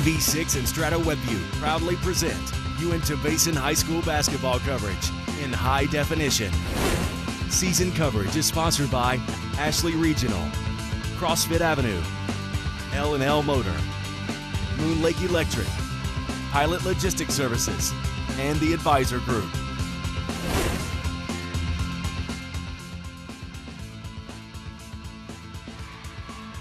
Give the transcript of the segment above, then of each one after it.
TV6 and Strata WebView proudly present Uinta Basin High School basketball coverage in high definition. Season coverage is sponsored by Ashley Regional, CrossFit Avenue, L&L Motor, Moon Lake Electric, Pilot Logistics Services, and the Advisor Group.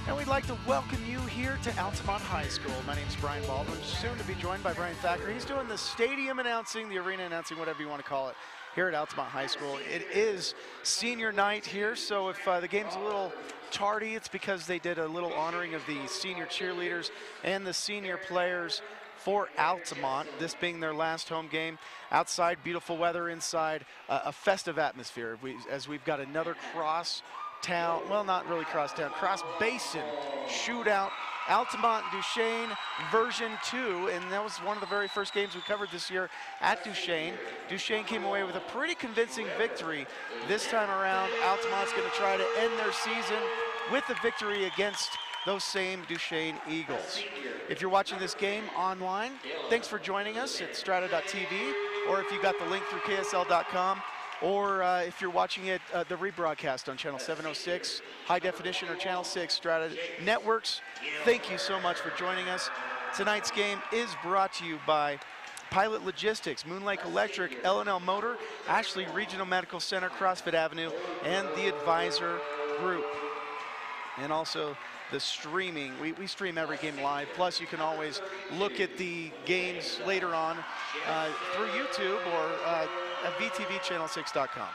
And we'd like to welcome you here to Altamont High School. My name's Brian Baldwin, soon to be joined by Brian Thacker. He's doing the stadium announcing, the arena announcing, whatever you want to call it, here at Altamont High School. It is senior night here, so if the game's a little tardy, it's because they did a little honoring of the senior cheerleaders and the senior players for Altamont, this being their last home game. Outside, beautiful weather, inside, a festive atmosphere as we've got another cross-town, well, not really cross-town, cross-basin shootout. Altamont Duchesne version 2, and that was one of the very first games we covered this year at Duchesne. Duchesne came away with a pretty convincing victory. This time around, Altamont's going to try to end their season with a victory against those same Duchesne Eagles. If you're watching this game online, thanks for joining us at strata.tv, or if you got the link through ksl.com, or if you're watching it, the rebroadcast on channel 706, high definition, or channel 6, Strata Networks. Thank you so much for joining us. Tonight's game is brought to you by Pilot Logistics, Moon Lake Electric, L&L Motor, Ashley Regional Medical Center, CrossFit Avenue, and the Advisor Group. And also the streaming. We stream every game live. Plus, you can always look at the games later on through YouTube or at vtvchannel6.com.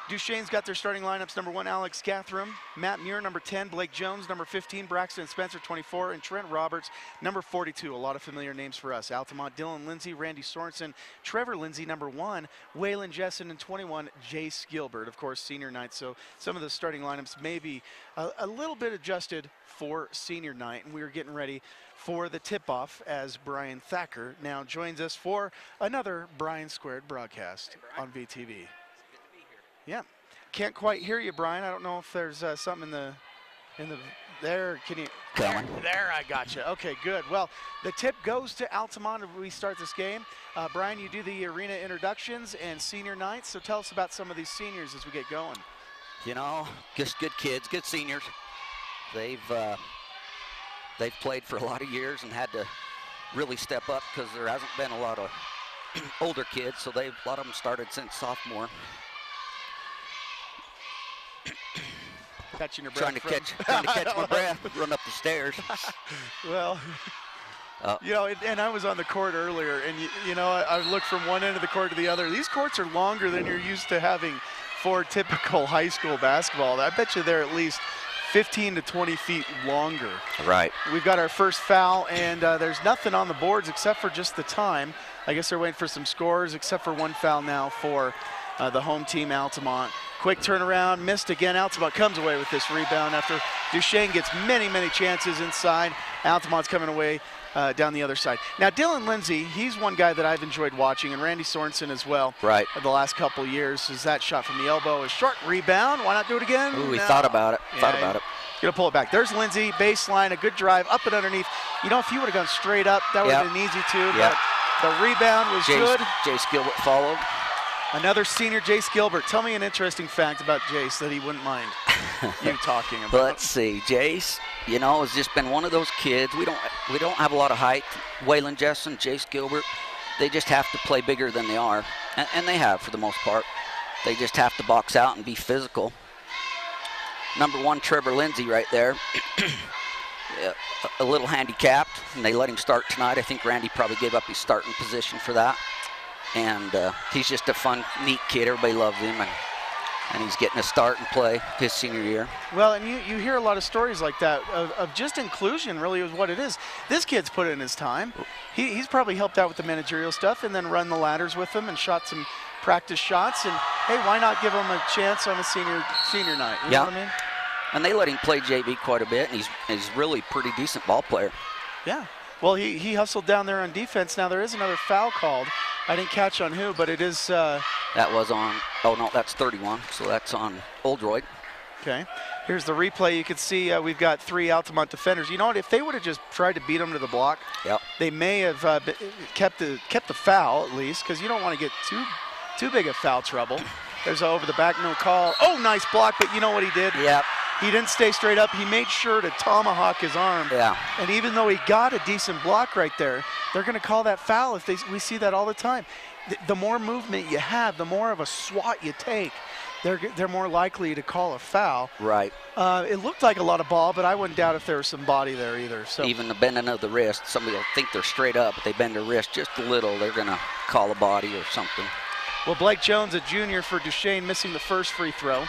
Duchesne's got their starting lineups: number 1, Alex Gathram, Matt Muir, number 10, Blake Jones, number 15, Braxton Spencer, 24, and Trent Roberts, number 42. A lot of familiar names for us. Altamont, Dylan Lindsay, Randy Sorensen, Trevor Lindsay, number 1, Waylon Jessen, and 21, Jace Gilbert. Of course, senior night, so some of the starting lineups may be a little bit adjusted for senior night, and we are getting ready for the tip-off as Brian Thacker now joins us for another Brian Squared broadcast on VTV. Yeah, can't quite hear you, Brian. I don't know if there's something in the there. Can you? There, I got you. Okay, good. Well, the tip goes to Altamont as we start this game. Brian, you do the arena introductions and senior nights, so tell us about some of these seniors as we get going. You know, just good kids, good seniors. They've played for a lot of years and had to really step up because there hasn't been a lot of older kids, so a lot of them started since sophomore. Catching your breath. Trying to catch my breath, run up the stairs. Well, you know, and I was on the court earlier, and you know, I looked from one end of the court to the other. These courts are longer than you're used to having for typical high school basketball. I bet you they're at least 15 to 20 feet longer. Right. We've got our first foul, and there's nothing on the boards except for just the time. I guess they're waiting for some scores, except for one foul now for the home team, Altamont. Quick turnaround, missed again. Altamont comes away with this rebound after Duchesne gets many, many chances inside. Altamont's coming away down the other side. Now, Dylan Lindsay, he's one guy that I've enjoyed watching, and Randy Sorensen as well. Right. The last couple of years is that shot from the elbow, a short rebound. Why not do it again? Ooh, he thought about it. Yeah, thought about it. Gonna pull it back. There's Lindsay, baseline, a good drive, up and underneath. You know, if he would have gone straight up, that would have been easy too, but the rebound was good. Jace Gilbert followed. Another senior, Jace Gilbert. Tell me an interesting fact about Jace that he wouldn't mind you talking about. Let's see, Jace, you know, has just been one of those kids. We don't have a lot of height. Waylon Jessen, Jace Gilbert, they just have to play bigger than they are, and they have for the most part. They just have to box out and be physical. Number 1, Trevor Lindsay right there. A little handicapped, and they let him start tonight. I think Randy probably gave up his starting position for that. And he's just a fun, neat kid. Everybody loves him, and he's getting a start and play his senior year. Well, and you hear a lot of stories like that of just inclusion really is what it is. This kid's put in his time. He's probably helped out with the managerial stuff and then run the ladders with them and shot some practice shots. And, hey, why not give him a chance on a senior night? You know what I mean? And they let him play JV quite a bit, and he's really a pretty decent ball player. Yeah. Well, he hustled down there on defense. Now, there is another foul called. I didn't catch on who, but it is. That was on, oh no, that's 31, so that's on Oldroyd. Okay. Here's the replay. You can see we've got 3 Altamont defenders. You know what? If they would have just tried to beat them to the block, Yep. they may have kept the foul at least, because you don't want to get too big of foul trouble. There's over the back, no call. Oh, nice block, but you know what he did? Yep. He didn't stay straight up. He made sure to tomahawk his arm. Yeah. And even though he got a decent block right there, they're going to call that foul. We see that all the time. The more movement you have, the more of a swat you take, they're more likely to call a foul. Right. It looked like a lot of ball, but I wouldn't doubt if there was some body there either. So even the bending of the wrist, somebody will think they're straight up, but they bend their wrist just a little, they're going to call a body or something. Well, Blake Jones, a junior for Duchesne, missing the first free throw.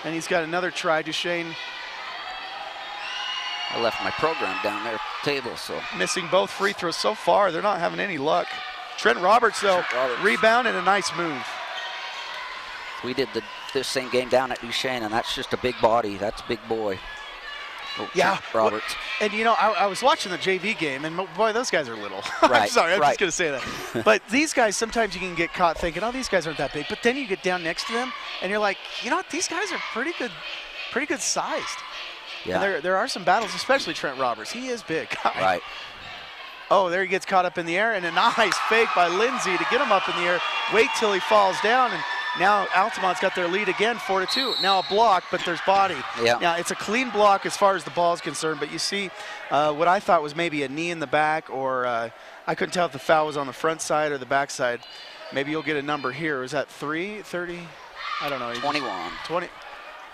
And he's got another try. Duchesne I left my program down there at the table, so. missing both free throws so far. They're not having any luck. Trent Roberts, though, rebound and a nice move. We did this same game down at Duchesne, and that's just a big body. That's a big boy. Oh, Yeah. Roberts. And, you know, I was watching the JV game, and, boy, those guys are little. Right, I'm sorry, I'm right. just going to say that. But these guys, sometimes you can get caught thinking, oh, these guys aren't that big. But then you get down next to them, and you're like, you know what, these guys are pretty good sized. Yeah. And there are some battles, especially Trent Roberts. He is big. Right. Oh, there he gets caught up in the air, and a nice fake by Lindsay to get him up in the air. Wait till he falls down, and now Altamont's got their lead again, 4-2. Now a block, but there's body. Yeah. Now it's a clean block as far as the ball is concerned, but you see what I thought was maybe a knee in the back, or I couldn't tell if the foul was on the front side or the back side. Maybe you'll get a number here. Is that 3, 30? I don't know. 21. 20.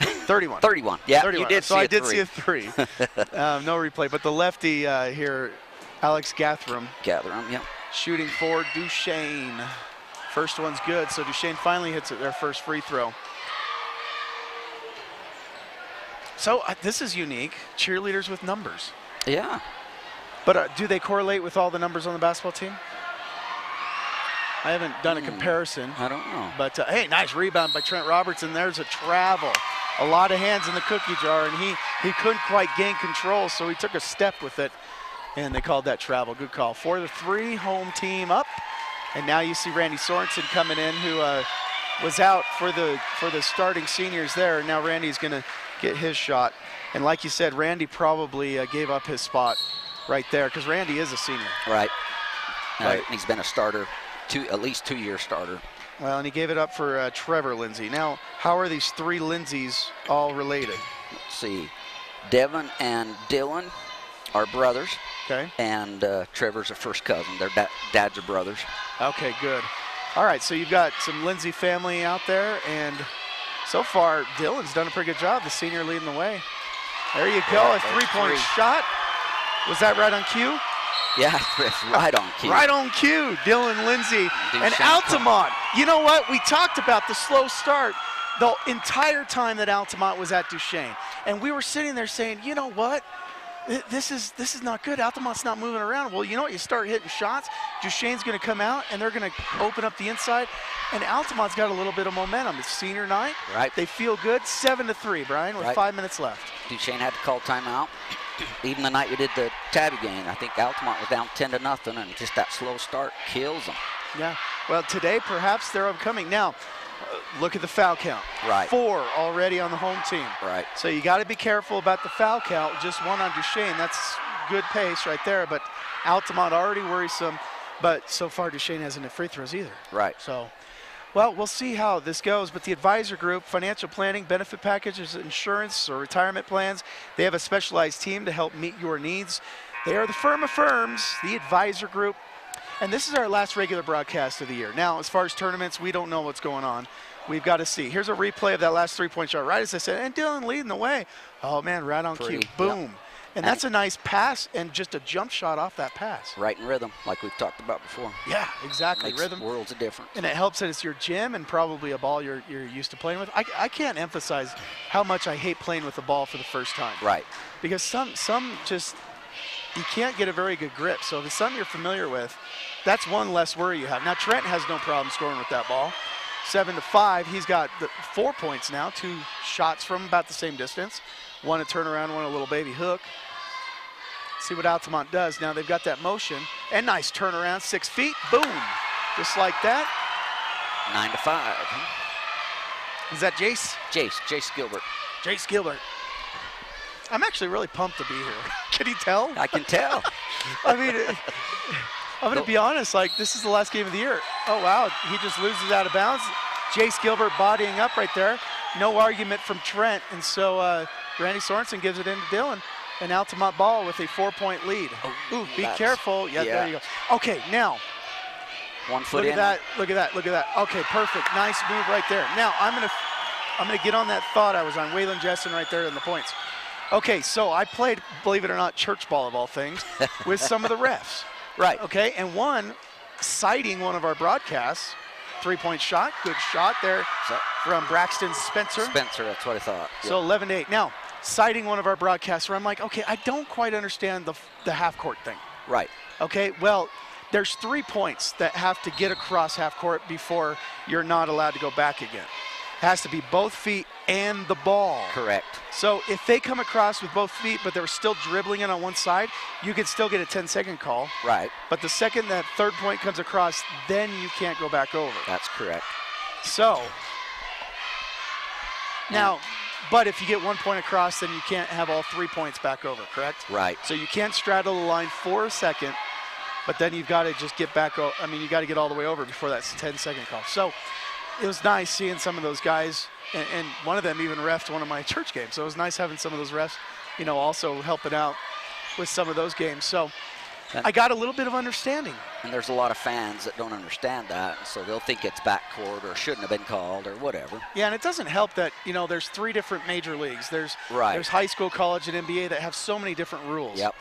31. 31. Yeah, 31. you did so see I a did 3. see a 3. No replay, but the lefty here, Alex Gathram, Gather them, yeah. shooting for Duchesne. First one's good, so Duchesne finally hits their first free throw. So this is unique, cheerleaders with numbers. Yeah. But do they correlate with all the numbers on the basketball team? I haven't done a comparison. I don't know. But, hey, nice rebound by Trent Roberts, and there's a travel. A lot of hands in the cookie jar, and he couldn't quite gain control, so he took a step with it, and they called that travel. Good call. 4-3, home team up. And now you see Randy Sorensen coming in, who was out for the starting seniors there. Now Randy's going to get his shot. And like you said, Randy probably gave up his spot right there, because Randy is a senior. Right. Right. He's been a starter, at least 2-year starter. Well, and he gave it up for Trevor Lindsay. Now, how are these 3 Lindsays all related? Let's see. Devin and Dylan are brothers. Okay. And Trevor's a first cousin. Their dads are brothers. Okay, good. All right, so you've got some Lindsay family out there, and so far, Dylan's done a pretty good job, the senior leading the way. There you go, Yeah, a 3-point 3. shot. Was that right on cue? Yeah, it's right on cue. Right on cue, Dylan Lindsay. And Duchesne Altamont, you know what? We talked about the slow start the entire time that Altamont was at Duchesne. And we were sitting there saying, you know what? This is not good. Altamont's not moving around. Well, you know what? You start hitting shots. Duchesne's going to come out, and they're going to open up the inside. And Altamont's got a little bit of momentum. It's senior night. Right. They feel good. 7-3, Brian, with 5 minutes left. Duchesne had to call timeout. Even the night we did the Tabby game, I think Altamont was down 10-0, and just that slow start kills them. Yeah. Well, today perhaps they're upcoming. Now, look at the foul count. Right. 4 already on the home team. Right. So you got to be careful about the foul count. Just 1 on Duchesne. That's good pace right there. But Altamont already worrisome. But so far Duchesne hasn't hit free throws either. Right. So, well, we'll see how this goes. But the advisor group, financial planning, benefit packages, insurance, or retirement plans, they have a specialized team to help meet your needs. They are the firm of firms, the advisor group. And this is our last regular broadcast of the year. Now, as far as tournaments, we don't know what's going on. We've got to see. Here's a replay of that last 3-point shot, right as I said, and Dylan leading the way. Oh, man, right on cue. Boom. Yep. And that's a nice pass and just a jump shot off that pass. Right in rhythm, like we've talked about before. Yeah, exactly. Makes Rhythm. worlds of difference. And it helps that it's your gym and probably a ball you're used to playing with. I can't emphasize how much I hate playing with the ball for the first time. Right. Because some just, you can't get a very good grip. So if it's something you're familiar with, that's one less worry you have. Now, Trent has no problem scoring with that ball. 7-5. He's got 4 points now, 2 shots from about the same distance. 1 a turnaround, 1 a little baby hook. See what Altamont does. Now they've got that motion. And nice turnaround, 6 feet. Boom. Just like that. 9-5. Is that Jace? Jace Gilbert. Jace Gilbert. I'm actually really pumped to be here. Can you tell? I can tell. I mean, I'm going to be honest, like, this is the last game of the year. Oh, wow, he just loses out of bounds. Jace Gilbert bodying up right there. No argument from Trent, and so Randy Sorensen gives it in to Dylan. An Altamont ball with a 4-point lead. Oh, ooh, be careful. Yeah, there you go. Okay, now. 1 foot look in. At that, look at that, look at that. Okay, perfect. Nice move right there. Now, I'm gonna get on that thought I was on. Waylon Jessen right there in the points. Okay, so I played, believe it or not, church ball of all things, with some of the refs. Right. Okay, and one citing one of our broadcasts, 3-point shot, good shot there from Braxton Spencer. Spencer, that's what I thought. So 11-8. Now, citing one of our broadcasts where I'm like, okay, I don't quite understand the half-court thing. Right. Okay, well, there's 3 points that have to get across half-court before you're not allowed to go back again. It has to be both feet and the ball. Correct. So if they come across with both feet, but they're still dribbling it on one side, you could still get a 10-second call. Right. But the second that third point comes across, then you can't go back over. That's correct. So, now, but if you get 1 point across, then you can't have all 3 points back over, correct? Right. So you can't straddle the line for a second, but then you've got to just get back, I mean, you got to get all the way over before that 10-second call. So it was nice seeing some of those guys, and one of them even refed one of my church games. So it was nice having some of those refs, you know, also helping out with some of those games. So I got a little bit of understanding. And there's a lot of fans that don't understand that, so they'll think it's backcourt or shouldn't have been called or whatever. Yeah, and it doesn't help that, you know, there's 3 different major leagues. There's high school, college, and NBA that have so many different rules. Yep.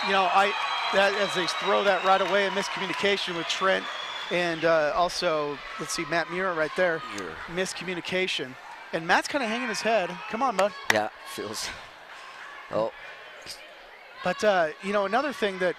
You know, as they throw that right away, a miscommunication with Trent and also, let's see, Matt Muir right there. Miscommunication. And Matt's kind of hanging his head. Come on, bud. Yeah, feels. Oh. But, you know, another thing that,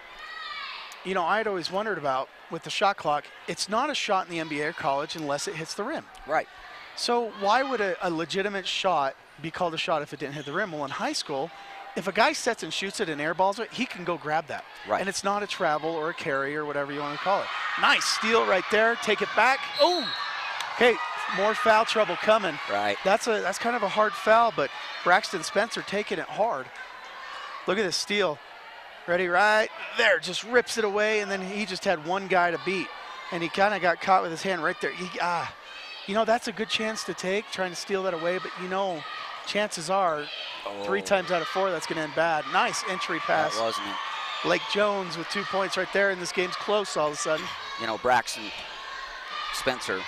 you know, I had always wondered about with the shot clock, it's not a shot in the NBA or college unless it hits the rim. Right. So why would a legitimate shot be called a shot if it didn't hit the rim? Well, in high school, if a guy sets and shoots it and airballs it, he can go grab that. Right. And it's not a travel or a carry or whatever you want to call it. Nice steal right there. Take it back. Oh, okay. More foul trouble coming. Right. That's kind of a hard foul, but Braxton Spencer taking it hard. Look at this steal. Ready, right there, just rips it away, and then he just had one guy to beat, and he kind of got caught with his hand right there. You know, that's a good chance to take, trying to steal that away, but you know, chances are 3 times out of 4 that's going to end bad. Nice entry pass. That wasn't it. Blake Jones with 2 points right there, and this game's close all of a sudden. You know, Braxton Spencer,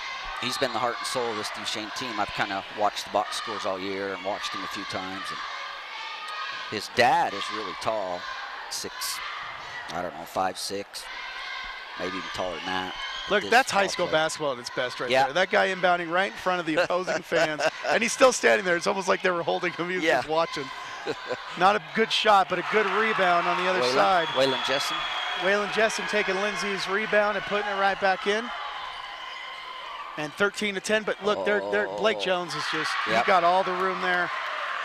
he's been the heart and soul of this Duchesne team. I've kind of watched the box scores all year and watched him a few times. And his dad is really tall. 5'6", maybe even taller than that. Look, that's high school basketball at its best right there. That guy inbounding right in front of the opposing fans, and he's still standing there. It's almost like they were holding him. He was just watching. Not a good shot, but a good rebound on the other side. Waylon Jessen. Waylon Jessen taking Lindsay's rebound and putting it right back in. And 13-10, but look, Blake Jones is just, he got all the room there.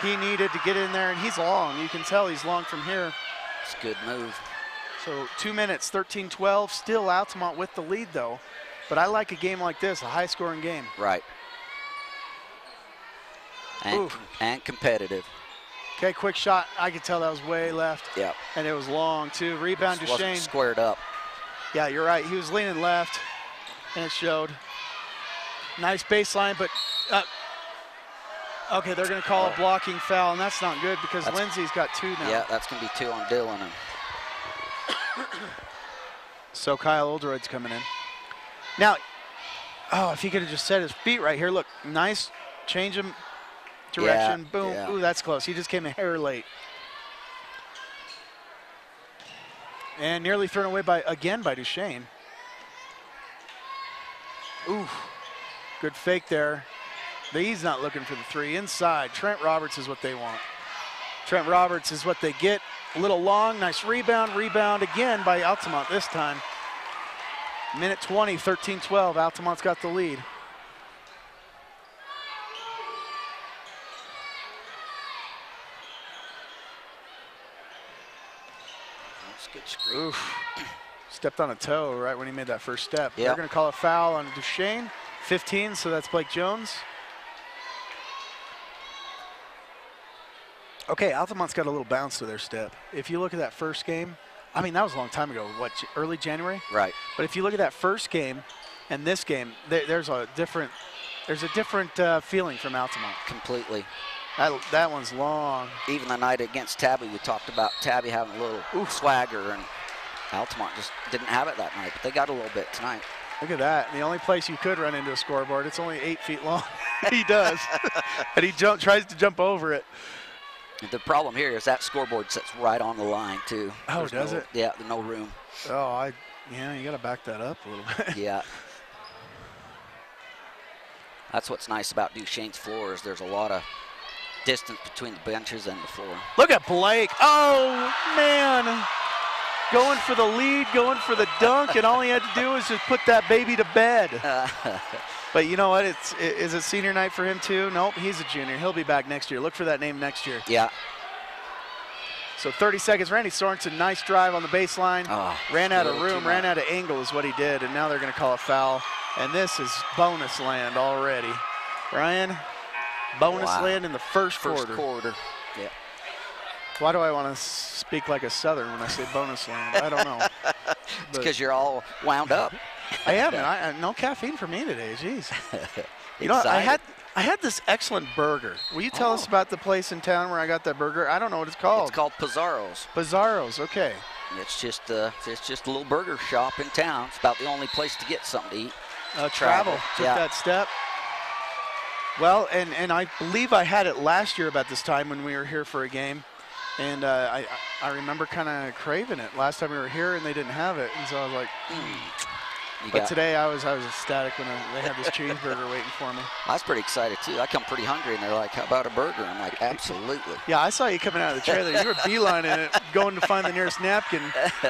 He needed to get in there, and he's long. You can tell he's long from here. It's a good move. So 2 minutes, 13-12, still Altamont with the lead though. But I like a game like this, a high-scoring game. Right. And competitive. Okay, quick shot. I could tell that was way left. Yeah. And it was long too. Rebound Duchesne. Wasn't squared up. Yeah, you're right. He was leaning left, and it showed. Nice baseline, but okay, they're going to call a blocking foul, and that's not good because Lindsay's got 2 now. Yeah, that's going to be 2 on Dylan. So Kyle Oldroyd's coming in. Now, if he could have just set his feet right here. Look, nice change of direction. Boom. Yeah. Ooh, that's close. He just came a hair late. And nearly thrown away again by Duchesne. Ooh, good fake there. He's not looking for the 3. Inside, Trent Roberts is what they want. Trent Roberts is what they get. A little long, nice rebound again by Altamont this time. Minute 20, 13-12, Altamont's got the lead. That's a good screen. Oof, stepped on a toe right when he made that first step. Yep. They're gonna call a foul on Duchesne, 15, so that's Blake Jones. Okay, Altamont's got a little bounce to their step. If you look at that first game, I mean, that was a long time ago, what, early January? Right. But if you look at that first game and this game, there's a different feeling from Altamont. Completely. That one's long. Even the night against Tabby, we talked about Tabby having a little swagger, and Altamont just didn't have it that night, but they got a little bit tonight. Look at that. And the only place you could run into a scoreboard, it's only 8 feet long. He does. And he tries to jump over it. The problem here is that scoreboard sits right on the line, too. Oh, does it? Yeah, there's no room. Oh, yeah, you got to back that up a little bit. Yeah. That's what's nice about Duchesne's floor is there's a lot of distance between the benches and the floor. Look at Blake. Oh, man. Going for the lead, going for the dunk, and all he had to do was just put that baby to bed. But you know what? Is it senior night for him too? Nope, he's a junior. He'll be back next year. Look for that name next year. Yeah. So 30 seconds. Randy Sorensen, nice drive on the baseline. Oh, ran out of room, ran out of angle is what he did, and now they're going to call a foul. And this is bonus land already. Ryan, bonus land in the first quarter. Yeah. Why do I want to speak like a Southern when I say bonus land? I don't know. It's because you're all wound up. I am, and no caffeine for me today. Jeez. You know, I had this excellent burger. Will you tell us about the place in town where I got that burger? I don't know what it's called. It's called Pizarro's. Pizarro's, okay. It's just a little burger shop in town. It's about the only place to get something to eat. Travel. Took that step. Well, and I believe I had it last year about this time when we were here for a game. And I remember kind of craving it last time we were here, and they didn't have it. And so I was like, But today I was ecstatic when they had this cheeseburger waiting for me. I was pretty excited, too. I come pretty hungry, and they're like, how about a burger? I'm like, absolutely. Yeah, I saw you coming out of the trailer. You were beelining it, going to find the nearest napkin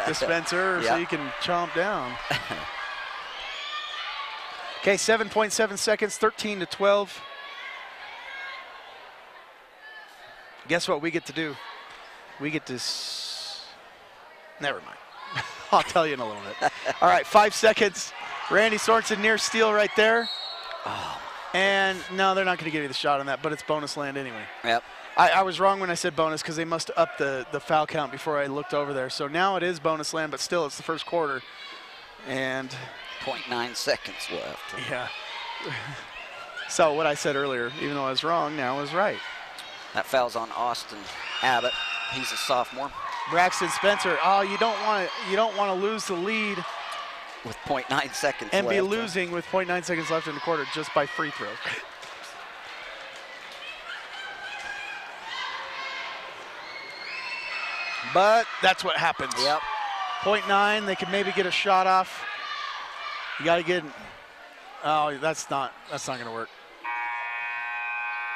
dispenser so you can chomp down. Okay, 7.7 seconds, 13-12. Guess what we get to do? We get to never mind. I'll tell you in a little bit. All right, 5 seconds. Randy Sorensen near steal right there. Oh. And no, they're not going to give you the shot on that, but it's bonus land anyway. Yep. I was wrong when I said bonus because they must up the foul count before I looked over there. So now it is bonus land, but still it's the first quarter. And 0.9 seconds left. Yeah. So what I said earlier, even though I was wrong, now I was right. That foul's on Austin Abbott. He's a sophomore. Braxton Spencer. Oh, you don't want to lose the lead with 0.9 seconds and left. be losing with 0.9 seconds left in the quarter just by free throws. But that's what happens. Yep. 0.9, they can maybe get a shot off. You got to get. Oh, that's not going to work.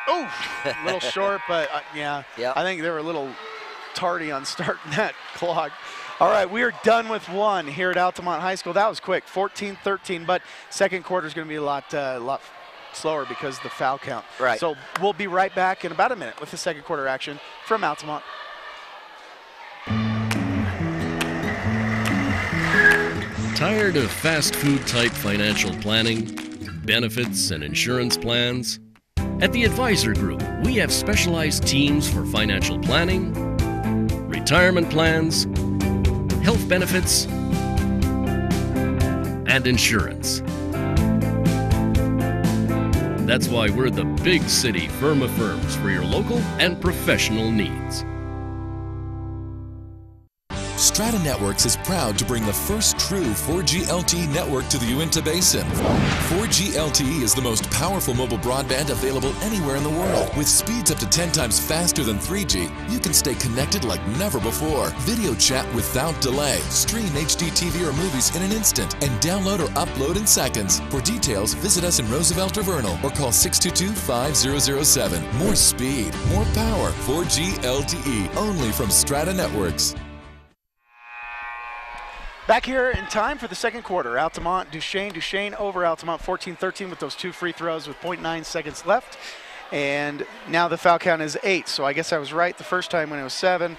Oh, a little short, but yeah. Yep. I think they were a little tardy on starting that clock. All right, we are done with one here at Altamont High School. That was quick, 14-13, but second quarter is going to be a lot slower because of the foul count. Right. So we'll be right back in about a minute with the second quarter action from Altamont. Tired of fast food type financial planning, benefits, and insurance plans? At the Advisor Group, we have specialized teams for financial planning, retirement plans, health benefits, and insurance. That's why we're the big city firm of firms for your local and professional needs. Strata Networks is proud to bring the first true 4G LTE network to the Uinta Basin. 4G LTE is the most powerful mobile broadband available anywhere in the world. With speeds up to 10 times faster than 3G, you can stay connected like never before. Video chat without delay, stream HD TV or movies in an instant, and download or upload in seconds. For details, visit us in Roosevelt or Vernal or call 622-5007. More speed, more power. 4G LTE, only from Strata Networks. Back here in time for the second quarter. Altamont, Duchesne over Altamont 14-13 with those 2 free throws with 0.9 seconds left. And now the foul count is 8. So I guess I was right the first time when it was 7.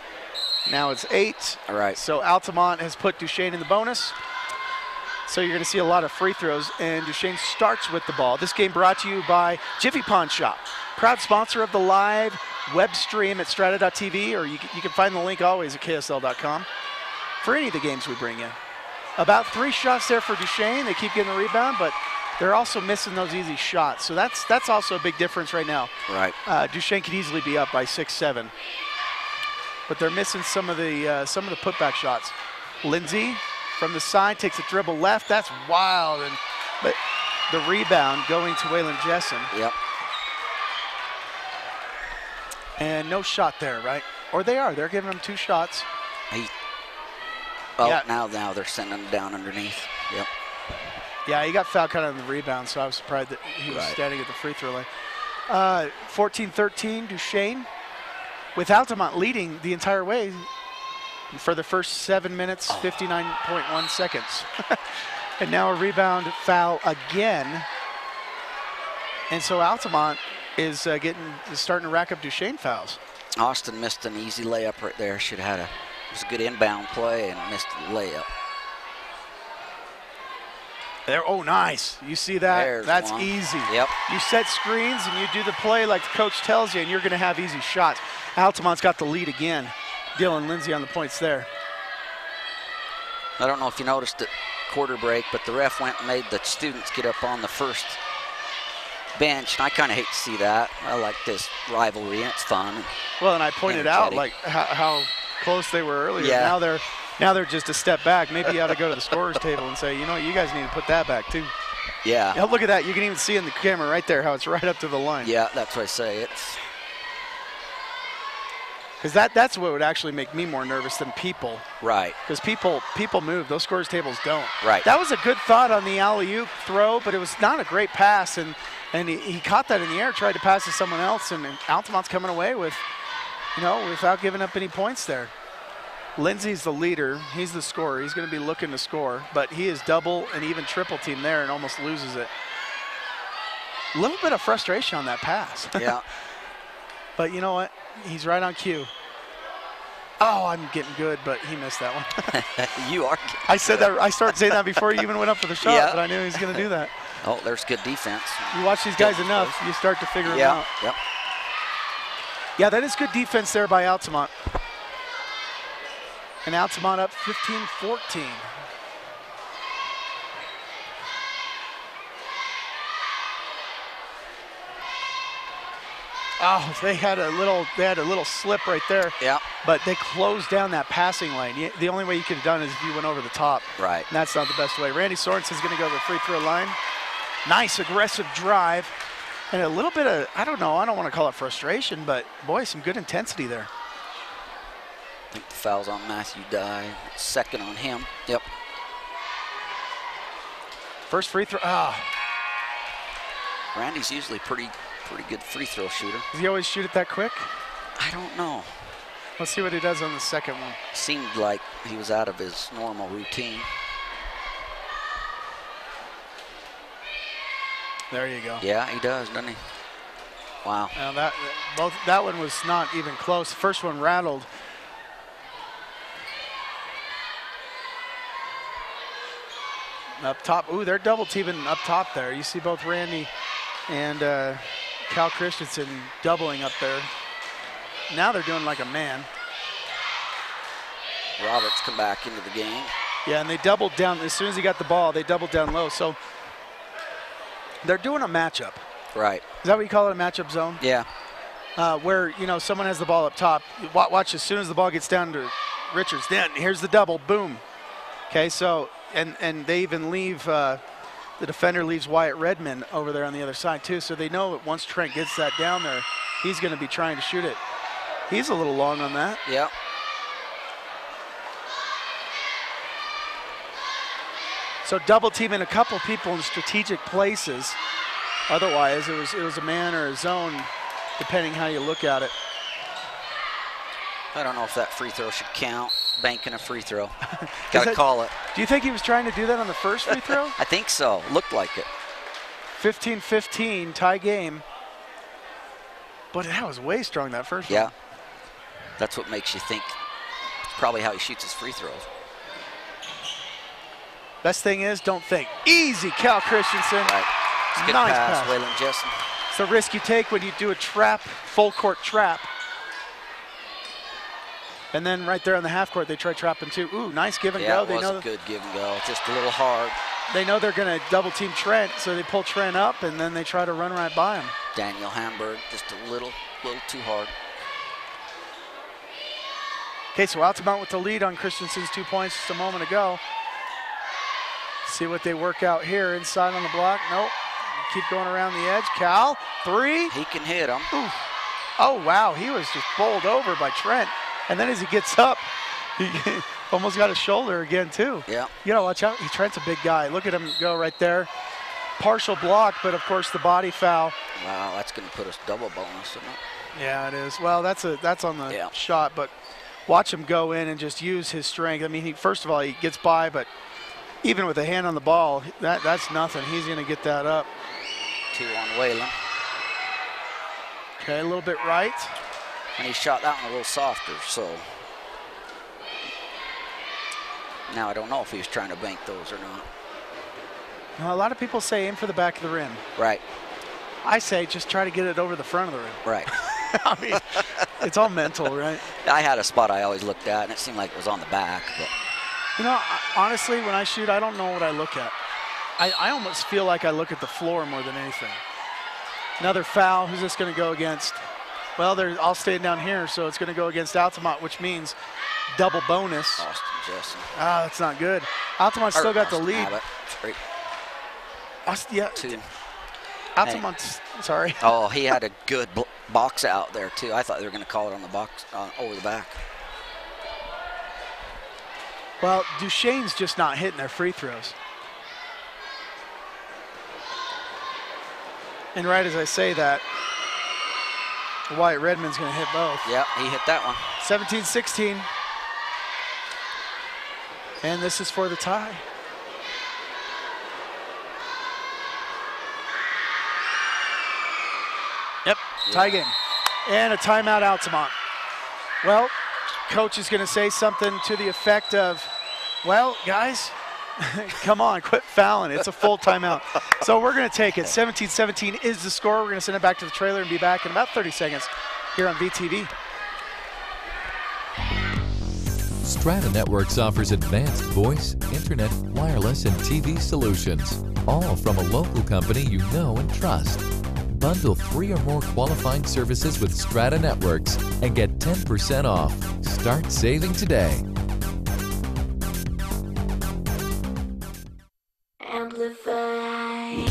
Now it's 8. All right. So Altamont has put Duchesne in the bonus. So you're going to see a lot of free throws. And Duchesne starts with the ball. This game brought to you by Jiffy Pawn Shop, proud sponsor of the live web stream at strata.tv, or you can find the link always at ksl.com for any of the games we bring in. About 3 shots there for Duchesne. They keep getting the rebound, but they're also missing those easy shots. So that's also a big difference right now. Right. Duchesne could easily be up by 6-7, but they're missing some of the putback shots. Lindsay from the side takes a dribble left. That's wild, but the rebound going to Waylon Jessen. Yep. And no shot there, right? Or they are. They're giving him 2 shots. Yeah. Now they're sending him down underneath. Yep. Yeah, he got fouled kind of on the rebound, so I was surprised that he was standing at the free throw line. 14-13, Duchesne, with Altamont leading the entire way for the first 7 minutes, 59.1 seconds. And now a rebound foul again. And so Altamont is starting to rack up Duchesne fouls. Austin missed an easy layup right there. Should have had it was a good inbound play and missed the layup. There, oh, nice. You see that? There's That's one. easy. Yep. You set screens and you do the play like the coach tells you, and you're going to have easy shots. Altamont's got the lead again. Dylan Lindsay on the points there. I don't know if you noticed at quarter break, but the ref went and made the students get up on the first bench, and I kind of hate to see that. I like this rivalry, and it's fun. Well, and I pointed out like how close they were earlier. Yeah. Now they're just a step back. Maybe you ought to go to the scorer's table and say, you know, you guys need to put that back too. Yeah. Oh, look at that. You can even see in the camera right there how it's right up to the line. Yeah, that's what I say. It's because that's what would actually make me more nervous than people. right. Because people move. Those scores tables don't. Right. That was a good thought on the alley-oop throw, but it was not a great pass. And he caught that in the air, tried to pass to someone else, and Altamont's coming away with, without giving up any points there. Lindsay's the leader. He's the scorer. He's going to be looking to score, but he is double and even triple team there and almost loses it. A little bit of frustration on that pass. Yeah. But you know what? He's right on cue. Oh, I'm getting good, but he missed that one. You are. I said that. I started saying that before he even went up for the shot, Yeah. but I knew he was going to do that. Oh, there's good defense. You watch these guys enough, you start to figure them out. Yep. Yeah, that is good defense there by Altamont. And Altamont up 15-14. Oh, they had a little slip right there. Yeah. But they closed down that passing lane. The only way you could have done it is if you went over the top. Right. And that's not the best way. Randy Sorensen's going to go to the free throw line. Nice aggressive drive. And a little bit of, I don't want to call it frustration, but boy, some good intensity there. I think the foul's on Matthew Dye. Second on him. Yep. First free throw. Ah. Randy's usually pretty good free throw shooter. Does he always shoot it that quick? I don't know. Let's see what he does on the second one. Seemed like he was out of his normal routine. There you go. Yeah, he does, doesn't he? Wow. Now that one was not even close. The first one rattled. Up top. Ooh, they're double teaming up top there. You see both Randy and Cal Christensen doubling up there. Now they're doing like a man. Roberts come back into the game. Yeah, and they doubled down. As soon as he got the ball, they doubled down low. So they're doing a matchup. Right. Is that what you call it, a matchup zone? Yeah. Where, someone has the ball up top. Watch as soon as the ball gets down to Richards. Then here's the double. Boom. Okay, so, and they even leave, the defender leaves Wyatt Redmond over there on the other side too. So they know that once Trent gets that down there, he's going to be trying to shoot it. He's a little long on that. Yeah. So double teaming a couple people in strategic places. Otherwise, it was a man or a zone, depending how you look at it. I don't know if that free throw should count. Banking a free throw. Got to call it. Do you think he was trying to do that on the first free throw? I think so. Looked like it. 15-15, tie game. But that was way strong, that first one. Yeah. That's what makes you think it's probably how he shoots his free throws. Best thing is, don't think. Easy, Cal Christensen. Right. It's a good Nice pass, pass. Waylon Jessen. It's the risk you take when you do a trap, full court trap. And then right there on the half court, they try trapping two. Ooh, nice give and go. Yeah, it was a good give and go. Just a little hard. They know they're going to double team Trent, so they pull Trent up, and then they try to run right by him. Daniel Hamburg, just a little too hard. Okay, so Altamont with the lead on Christensen's 2 points just a moment ago. See what they work out here inside on the block. Nope. Keep going around the edge. Cal, 3. He can hit him. Ooh. Oh, wow. He was just bowled over by Trent. And then as he gets up, he almost got a shoulder again, too. Yeah. You got to watch out. Trent's a big guy. Look at him go right there. Partial block, but, of course, the body foul. Wow, that's going to put us double bonus, isn't it? Yeah, it is. Well, that's on the shot, but watch him go in and just use his strength. I mean, first of all, he gets by, but even with a hand on the ball, that's nothing. He's going to get that up. 2 on Whalen. Okay, a little bit right. And he shot that one a little softer, so. Now I don't know if he was trying to bank those or not. Now, a lot of people say aim for the back of the rim. Right. I say just try to get it over the front of the rim. Right. I mean, it's all mental, right? I had a spot I always looked at, and it seemed like it was on the back. But. You know, honestly, when I shoot, I don't know what I look at. I almost feel like I look at the floor more than anything. Another foul. Who's this going to go against? Well, they're all staying down here, so it's going to go against Altamont, which means double bonus. Austin Jessen. Ah, that's not good. Altamont still got the lead. Yeah. 2. Altamont's, sorry. Oh, he had a good box out there, too. I thought they were going to call it on the box, over the back. Well, Duchesne's just not hitting their free throws. And right as I say that, Wyatt Redmond's going to hit both. Yeah, he hit that one. 17-16. And this is for the tie. Yep, tie game. And a timeout, Altamont. Well, coach is going to say something to the effect of, well, guys, come on, quit fouling. It's a full timeout. So we're going to take it. 17-17 is the score. We're going to send it back to the trailer and be back in about 30 seconds here on VTV. Strata Networks offers advanced voice, internet, wireless, and TV solutions, all from a local company you know and trust. Bundle 3 or more qualifying services with Strata Networks and get 10% off. Start saving today. Amplify.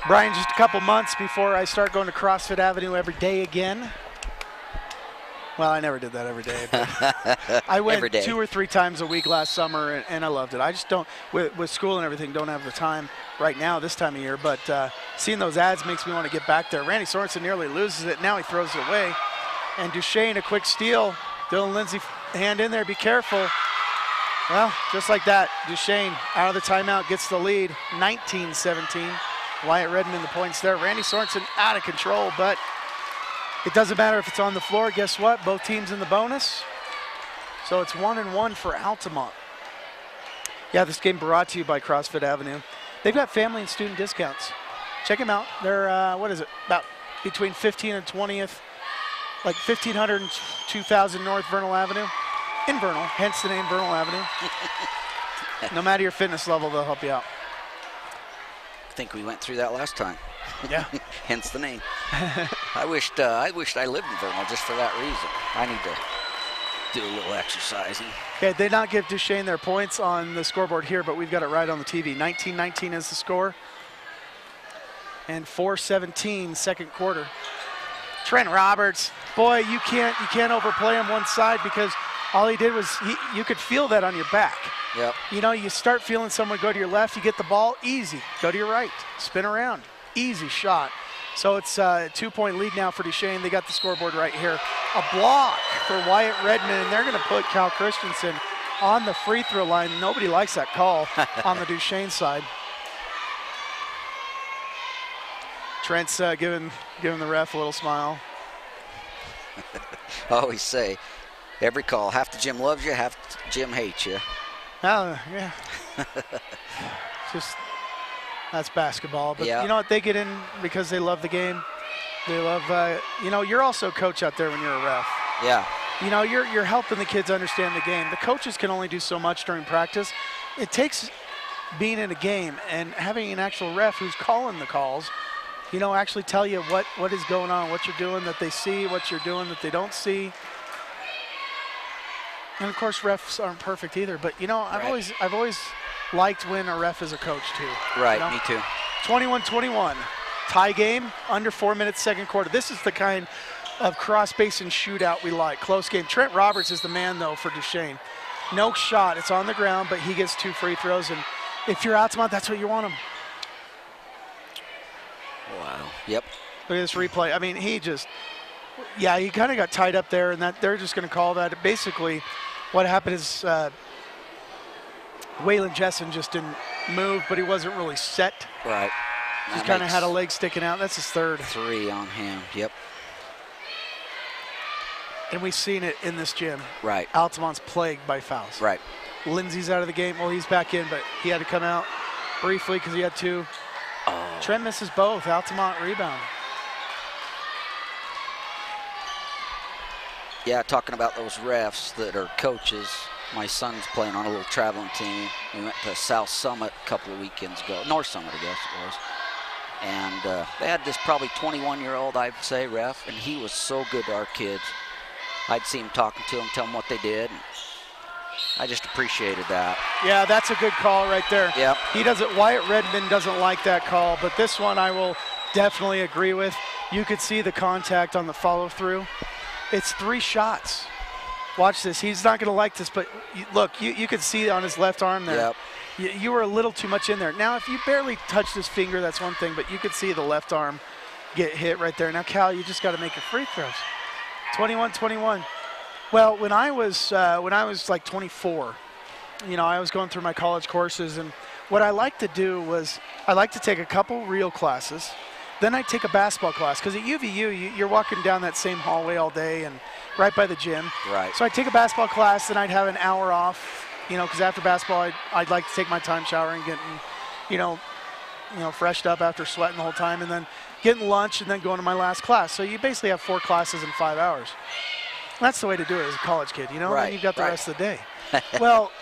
Brian, just a couple months before I start going to CrossFit Avenue every day again. Well, I never did that every day. But I went 2 or 3 times a week last summer, and I loved it. I just don't, with school and everything, don't have the time right now this time of year. But seeing those ads makes me want to get back there. Randy Sorensen nearly loses it. Now he throws it away. And Duchesne, a quick steal. Dylan Lindsay, hand in there. Be careful. Well, just like that, Duchesne out of the timeout gets the lead, 19-17. Wyatt Redmond, the points there. Randy Sorensen out of control, but it doesn't matter if it's on the floor. Guess what? Both teams in the bonus. So it's 1-1 for Altamont. Yeah, this game brought to you by CrossFit Avenue. They've got family and student discounts. Check them out. They're, what is it, about between 15th and 20th, like 1,500 and 2,000 North Vernal Avenue. In Vernal, hence the name Vernal Avenue. No matter your fitness level, they'll help you out. I think we went through that last time. Yeah. Hence the name. I wished I lived in Vernal just for that reason. I need to do a little exercising. Okay, they not give Duchesne their points on the scoreboard here, but we've got it right on the TV. 19-19 is the score. And 4:17 second quarter. Trent Roberts, boy, you can't overplay him one side because all he did was you could feel that on your back. Yep. You know, you start feeling someone go to your left, you get the ball, easy. Go to your right, spin around, easy shot. So it's a 2-point lead now for Duchesne. They got the scoreboard right here. A block for Wyatt Redmond, and they're going to put Cal Christensen on the free throw line. Nobody likes that call on the Duchesne side. Trent's giving the ref a little smile. I always say, every call, half the gym loves you, half the gym hates you. Oh, yeah. Just, that's basketball. But yeah. You know what? They get in because they love the game. They love, you know, you're also a coach out there when you're a ref. Yeah. You know, you're helping the kids understand the game. The coaches can only do so much during practice. It takes being in a game and having an actual ref who's calling the calls, you know, actually tell you what is going on, what you're doing that they see, what you're doing that they don't see. And of course, refs aren't perfect either. But you know, Right. I've always liked when a ref is a coach too. Right, you know? me too. 21-21, tie game, under 4 minutes, second quarter. This is the kind of cross-basin shootout we like. Close game. Trent Roberts is the man though for Duchesne. No shot. It's on the ground, but he gets 2 free throws. And if you're Altamont, that's what you want him. Wow. Yep. Look at this replay. I mean, he just, yeah, he kind of got tied up there, and that they're just going to call that. Basically, what happened is Waylon Jessen just didn't move, but he wasn't really set. Right. Just kind of had a leg sticking out. That's his third. 3 on him. Yep. And we've seen it in this gym. Right. Altamont's plagued by fouls. Right. Lindsay's out of the game. Well, he's back in, but he had to come out briefly because he had 2. Oh. Trent misses both. Altamont rebound. Yeah, talking about those refs that are coaches. My son's playing on a little traveling team. We went to South Summit a couple of weekends ago. North Summit, I guess it was. And they had this probably 21-year-old, I'd say, ref, and he was so good to our kids. I'd see him talking to them, tell them what they did. And I just appreciated that. Yeah, that's a good call right there. Yep. He doesn't, Wyatt Redmond doesn't like that call, but this one I will definitely agree with. You could see the contact on the follow-through. It's 3 shots. Watch this. He's not going to like this, but look, you could see on his left arm there. Yep. You were a little too much in there. Now, if you barely touched his finger, that's one thing, but you could see the left arm get hit right there. Now, Cal, you just got to make your free throws. 21-21. Well, when I was like 24, you know, I was going through my college courses, and what I like to do was I like to take a couple real classes. Then I'd take a basketball class, because at UVU, you're walking down that same hallway all day and right by the gym. Right. So I'd take a basketball class, then I'd have an hour off, you know, because after basketball, I'd like to take my time showering, getting, you know, freshed up after sweating the whole time, and then getting lunch and then going to my last class. So you basically have 4 classes in 5 hours. That's the way to do it as a college kid, you know? Right, And you've got the right. rest of the day. Well,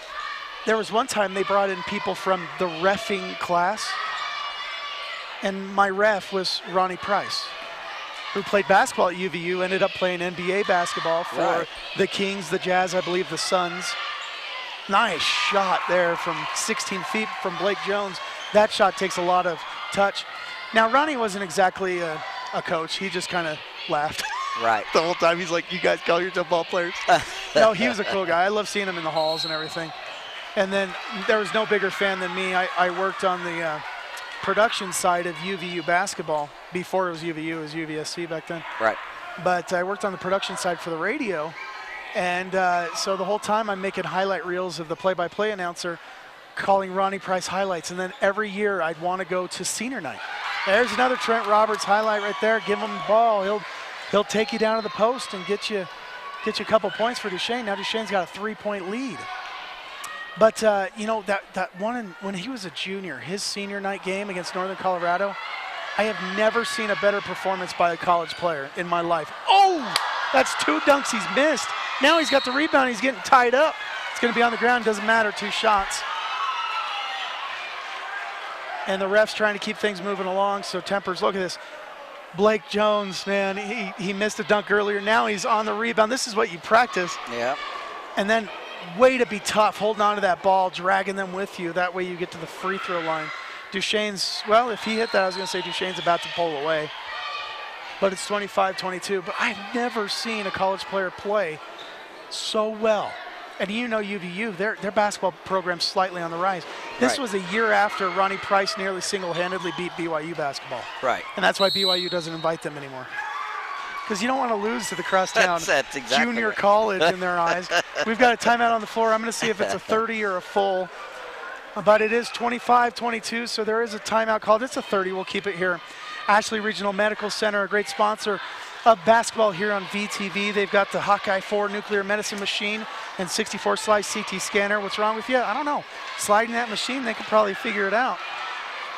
there was one time they brought in people from the reffing class, and my ref was Ronnie Price, who played basketball at UVU, ended up playing NBA basketball for Right. the Kings, the Jazz, I believe the Suns. Nice shot there from 16 feet from Blake Jones. That shot takes a lot of touch. Now, Ronnie wasn't exactly a coach. He just kind of laughed. Right. The whole time. He's like, you guys call yourself ball players? No, he was a cool guy. I love seeing him in the halls and everything. And then there was no bigger fan than me. I worked on the production side of UVU basketball. Before it was UVU, it was UVSC back then. Right. But I worked on the production side for the radio. And so the whole time I'm making highlight reels of the play-by-play announcer calling Ronnie Price highlights. And then every year I'd want to go to senior night. There's another Trent Roberts highlight right there. Give him the ball. He'll take you down to the post and get you a couple points for Duchesne. Now Duchesne's got a 3-point lead. But, you know, that one when he was a junior, his senior night game against Northern Colorado, I have never seen a better performance by a college player in my life. Oh, that's 2 dunks he's missed. Now he's got the rebound. He's getting tied up. It's going to be on the ground. Doesn't matter. 2 shots. And the ref's trying to keep things moving along. So tempers, look at this. Blake Jones, man, he missed a dunk earlier. Now he's on the rebound. This is what you practice. Yeah. And then way to be tough, holding on to that ball, dragging them with you. That way you get to the free throw line. Duchesne's, well, if he hit that, I was going to say Duchesne's about to pull away. But it's 25-22. But I've never seen a college player play so well And you know UVU, their basketball program's slightly on the rise. This Right. was a year after Ronnie Price nearly single-handedly beat BYU basketball. Right. And that's why BYU doesn't invite them anymore. Because you don't want to lose to the crosstown That's exactly junior right. college in their eyes. We've got a timeout on the floor. I'm going to see if it's a 30 or a full. But it is 25-22, so there is a timeout called. It's a 30. We'll keep it here. Ashley Regional Medical Center, a great sponsor of basketball here on VTV. They've got the Hawkeye 4 nuclear medicine machine and 64-slice CT scanner. What's wrong with you? I don't know. Sliding that machine, they could probably figure it out.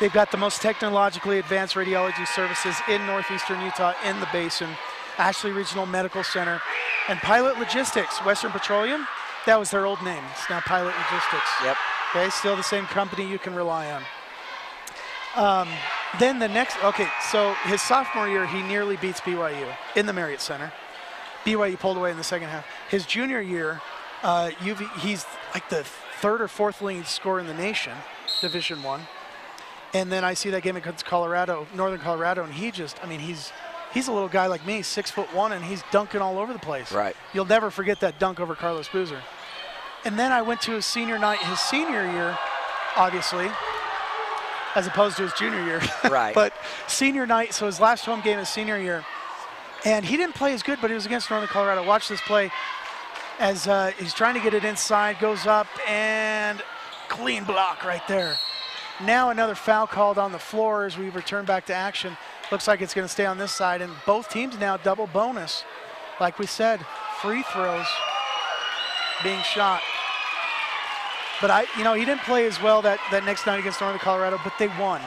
They've got the most technologically advanced radiology services in northeastern Utah in the basin. Ashley Regional Medical Center. And Pilot Logistics, Western Petroleum, that was their old name. It's now Pilot Logistics. Yep. Okay, still the same company you can rely on. Then the next, okay, so his sophomore year, he nearly beats BYU in the Marriott Center. BYU pulled away in the second half. His junior year, he's like the third or fourth leading scorer in the nation, Division I. And then I see that game against Colorado, Northern Colorado, and he just, I mean, he's a little guy like me, 6'1", and he's dunking all over the place. Right. You'll never forget that dunk over Carlos Boozer. And then I went to his senior night, his senior year, obviously, as opposed to his junior year. Right. But senior night, so his last home game his senior year. And he didn't play as good, but he was against Northern Colorado. Watch this play as he's trying to get it inside, goes up, and clean block right there. Now another foul called on the floor as we return back to action. Looks like it's going to stay on this side, and both teams now double bonus. Like we said, free throws being shot. But he didn't play as well that next night against Northern Colorado, but they won.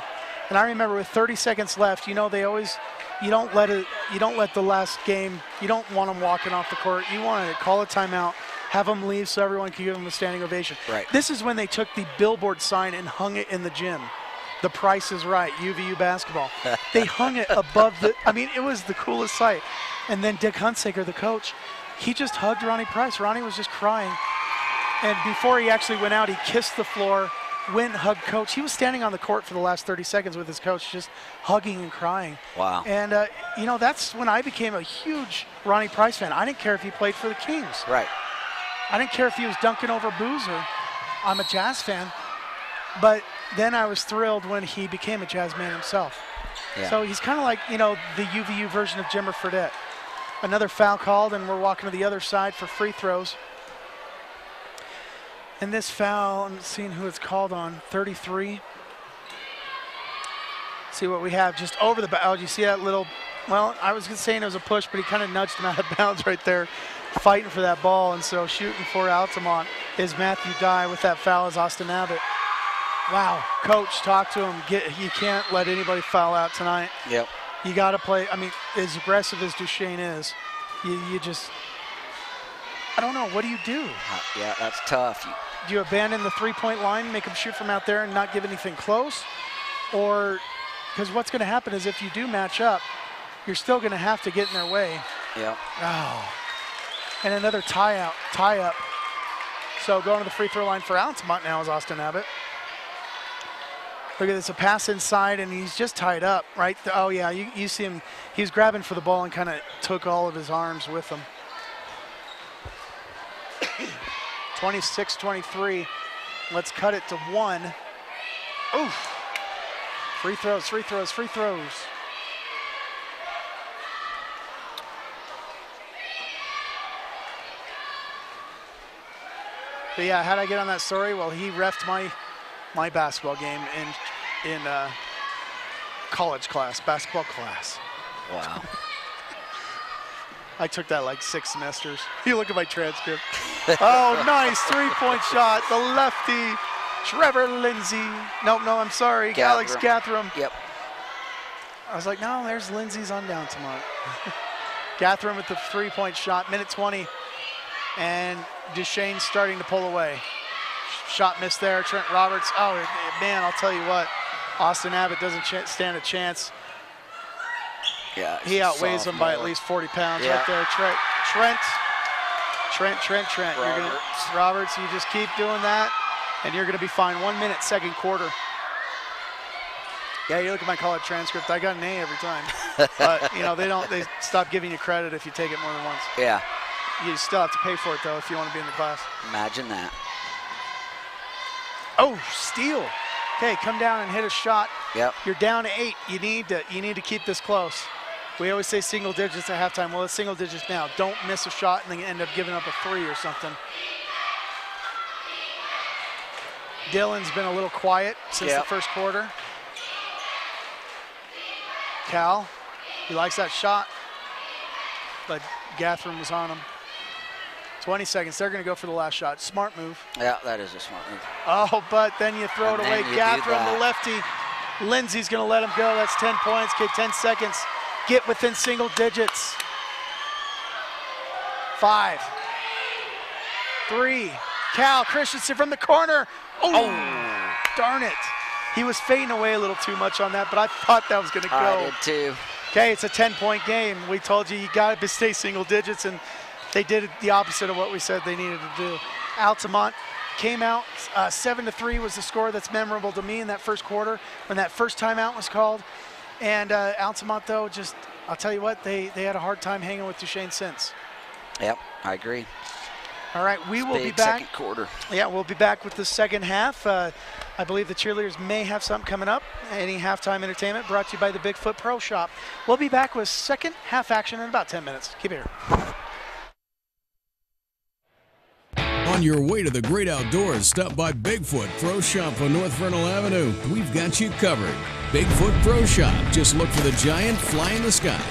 And I remember with 30 seconds left, you don't let the last game, you don't want them walking off the court. You want to call a timeout, have them leave so everyone can give them a standing ovation. Right. This is when they took the billboard sign and hung it in the gym. The Price is Right, UVU basketball. They hung it above it was the coolest sight. And then Dick Hunsaker, the coach, he just hugged Ronnie Price. Ronnie was just crying. And before he actually went out, he kissed the floor, went and hugged coach. He was standing on the court for the last 30 seconds with his coach, just hugging and crying. Wow. And, that's when I became a huge Ronnie Price fan. I didn't care if he played for the Kings. Right. I didn't care if he was dunking over Boozer. I'm a Jazz fan. But then I was thrilled when he became a Jazz man himself. Yeah. So he's kind of like, the UVU version of Jimmer Fredette. Another foul called, and we're walking to the other side for free throws. And this foul, I'm seeing who it's called on, 33. See what we have just over the bounds. You see that little, well, I was saying it was a push, but he kind of nudged him out of bounds right there, fighting for that ball. And so shooting for Altamont is Matthew Dye. With that foul is Austin Abbott. Wow, coach, talk to him. You can't let anybody foul out tonight. Yep. You got to play. As aggressive as Duchesne is, you just, I don't know. What do you do? Yeah, that's tough. Do you abandon the three-point line, make them shoot from out there and not give anything close? Or, because what's going to happen is if you do match up, you're still going to have to get in their way. Yeah. Oh. And another tie up. So going to the free throw line for Altamont now is Austin Abbott. Look at this, a pass inside, and he's just tied up, right? Oh, yeah, you see him. He was grabbing for the ball and kind of took all of his arms with him. 26-23. Let's cut it to 1. Oof. Free throws. But yeah, how'd I get on that story? Well, he reffed my basketball game in college class, basketball class. Wow. I took that like 6 semesters. You look at my transcript. Oh, nice three-point shot. The lefty, Trevor Lindsay. No, I'm sorry, Alex Gathram. Yep. I was like, no, there's Lindsay's on down tomorrow. Gathram with the three-point shot, minute 20. And Duchesne starting to pull away. Shot missed there, Trent Roberts. Oh, man, I'll tell you what. Austin Abbott doesn't stand a chance. Yeah, he outweighs him by at least 40 pounds right there. Trent. Roberts, you just keep doing that, and you're going to be fine. 1 minute, second quarter. Yeah, you look at my college transcript. I got an A every time. But, they stop giving you credit if you take it more than once. Yeah. You still have to pay for it, though, if you want to be in the class. Imagine that. Oh, steal. Okay, come down and hit a shot. Yep. You're down to 8. You need to keep this close. We always say single digits at halftime. Well, it's single digits now. Don't miss a shot and then end up giving up a 3 or something. Dylan's been a little quiet since the first quarter. Cal, he likes that shot, but Gathram was on him. 20 seconds. They're going to go for the last shot. Smart move. Yeah, that is a smart move. Oh, but then you throw it away. Gathram, the lefty. Lindsay's going to let him go. That's 10 points. Okay, 10 seconds. Get within single digits. 5, 3. Cal Christensen from the corner. Oh, darn it. He was fading away a little too much on that, but I thought that was going to go. I did too. Okay, it's a 10-point game. We told you got to stay single digits, and they did the opposite of what we said they needed to do. Altamont came out, 7-3 was the score that's memorable to me in that first quarter when that first timeout was called. And Altamont, though, just, I'll tell you what, they had a hard time hanging with Duchesne since. Yep, I agree. All right, we will be back. Second quarter. Yeah, we'll be back with the second half. I believe the cheerleaders may have something coming up. Any halftime entertainment brought to you by the Bigfoot Pro Shop. We'll be back with second half action in about 10 minutes. Keep it here. On your way to the great outdoors, stop by Bigfoot Pro Shop on North Vernal Avenue. We've got you covered. Bigfoot Pro Shop. Just look for the giant fly in the sky.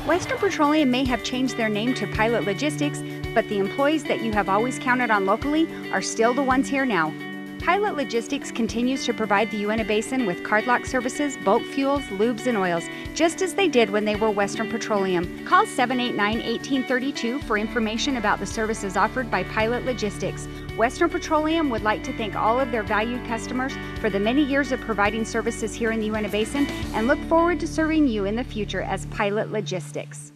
Western Petroleum may have changed their name to Pilot Logistics, but the employees that you have always counted on locally are still the ones here now. Pilot Logistics continues to provide the Uinta Basin with cardlock services, bulk fuels, lubes, and oils, just as they did when they were Western Petroleum. Call 789-1832 for information about the services offered by Pilot Logistics. Western Petroleum would like to thank all of their valued customers for the many years of providing services here in the Uinta Basin and look forward to serving you in the future as Pilot Logistics.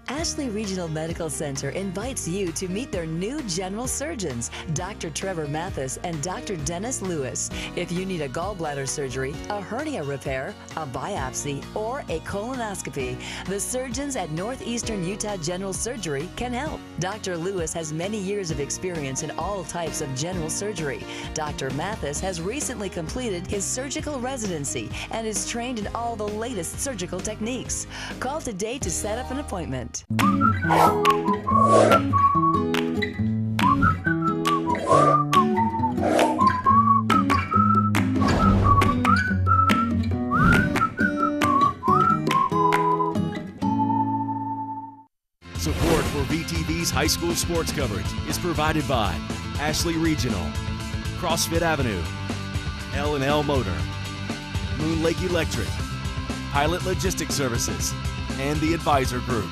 Ashley Regional Medical Center invites you to meet their new general surgeons, Dr. Trevor Mathis and Dr. Dennis Lewis. If you need a gallbladder surgery, a hernia repair, a biopsy, or a colonoscopy, the surgeons at Northeastern Utah General Surgery can help. Dr. Lewis has many years of experience in all types of general surgery. Dr. Mathis has recently completed his surgical residency and is trained in all the latest surgical techniques. Call today to set up an appointment. Support for VTV's high school sports coverage is provided by Ashley Regional, CrossFit Avenue, L&L Motor, Moon Lake Electric, Pilot Logistics Services, and the Advisor Group.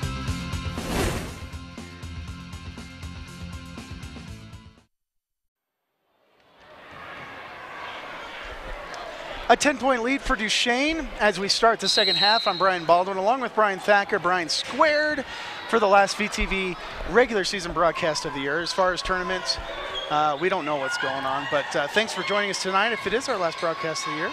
A 10-point lead for Duchesne as we start the second half. I'm Brian Baldwin, along with Brian Thacker. Brian squared for the last VTV regular season broadcast of the year. As far as tournaments, we don't know what's going on, but thanks for joining us tonight. If it is our last broadcast of the year,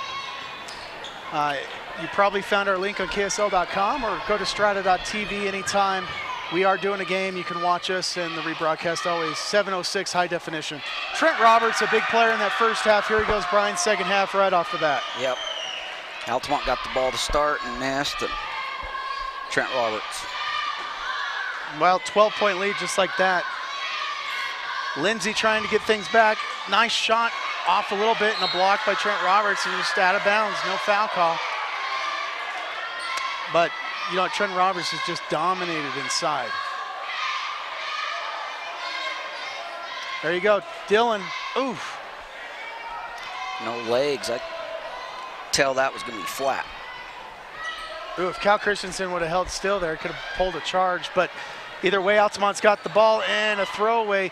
you probably found our link on KSL.com or go to strata.tv anytime. We are doing a game. You can watch us, and the rebroadcast always 706 high definition. Trent Roberts, a big player in that first half. Here he goes, Brian, second half right off the bat. Yep. Altamont got the ball to start and missed, and Trent Roberts. Well, 12-point lead just like that. Lindsay trying to get things back. Nice shot off a little bit and a block by Trent Roberts, and just out of bounds, no foul call. But you know, Trent Roberts has just dominated inside. There you go, Dylan. Oof. No legs. I tell that was going to be flat. Ooh, if Cal Christensen would have held still there, could have pulled a charge. But either way, Altamont's got the ball and a throwaway.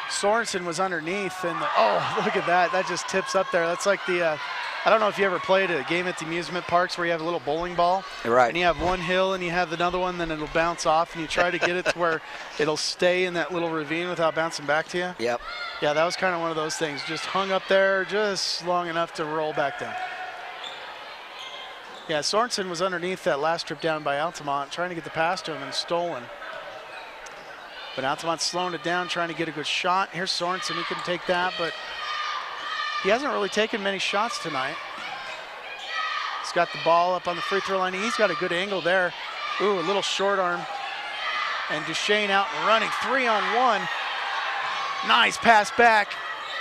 Sorensen was underneath, and oh, look at that. That just tips up there. That's like the I don't know if you ever played a game at the amusement parks where you have a little bowling ball. Right. And you have one hill and you have another one, then it'll bounce off, and you try to get it to where it'll stay in that little ravine without bouncing back to you. Yep. Yeah, that was kind of one of those things. Just hung up there just long enough to roll back down. Yeah, Sorensen was underneath that last trip down by Altamont, trying to get the pass to him and stolen. But Altamont's slowing it down, trying to get a good shot. Here's Sorensen, he couldn't take that, but he hasn't really taken many shots tonight. He's got the ball up on the free throw line. He's got a good angle there. Ooh, a little short arm. And Duchesne out and running, 3-on-1. Nice pass back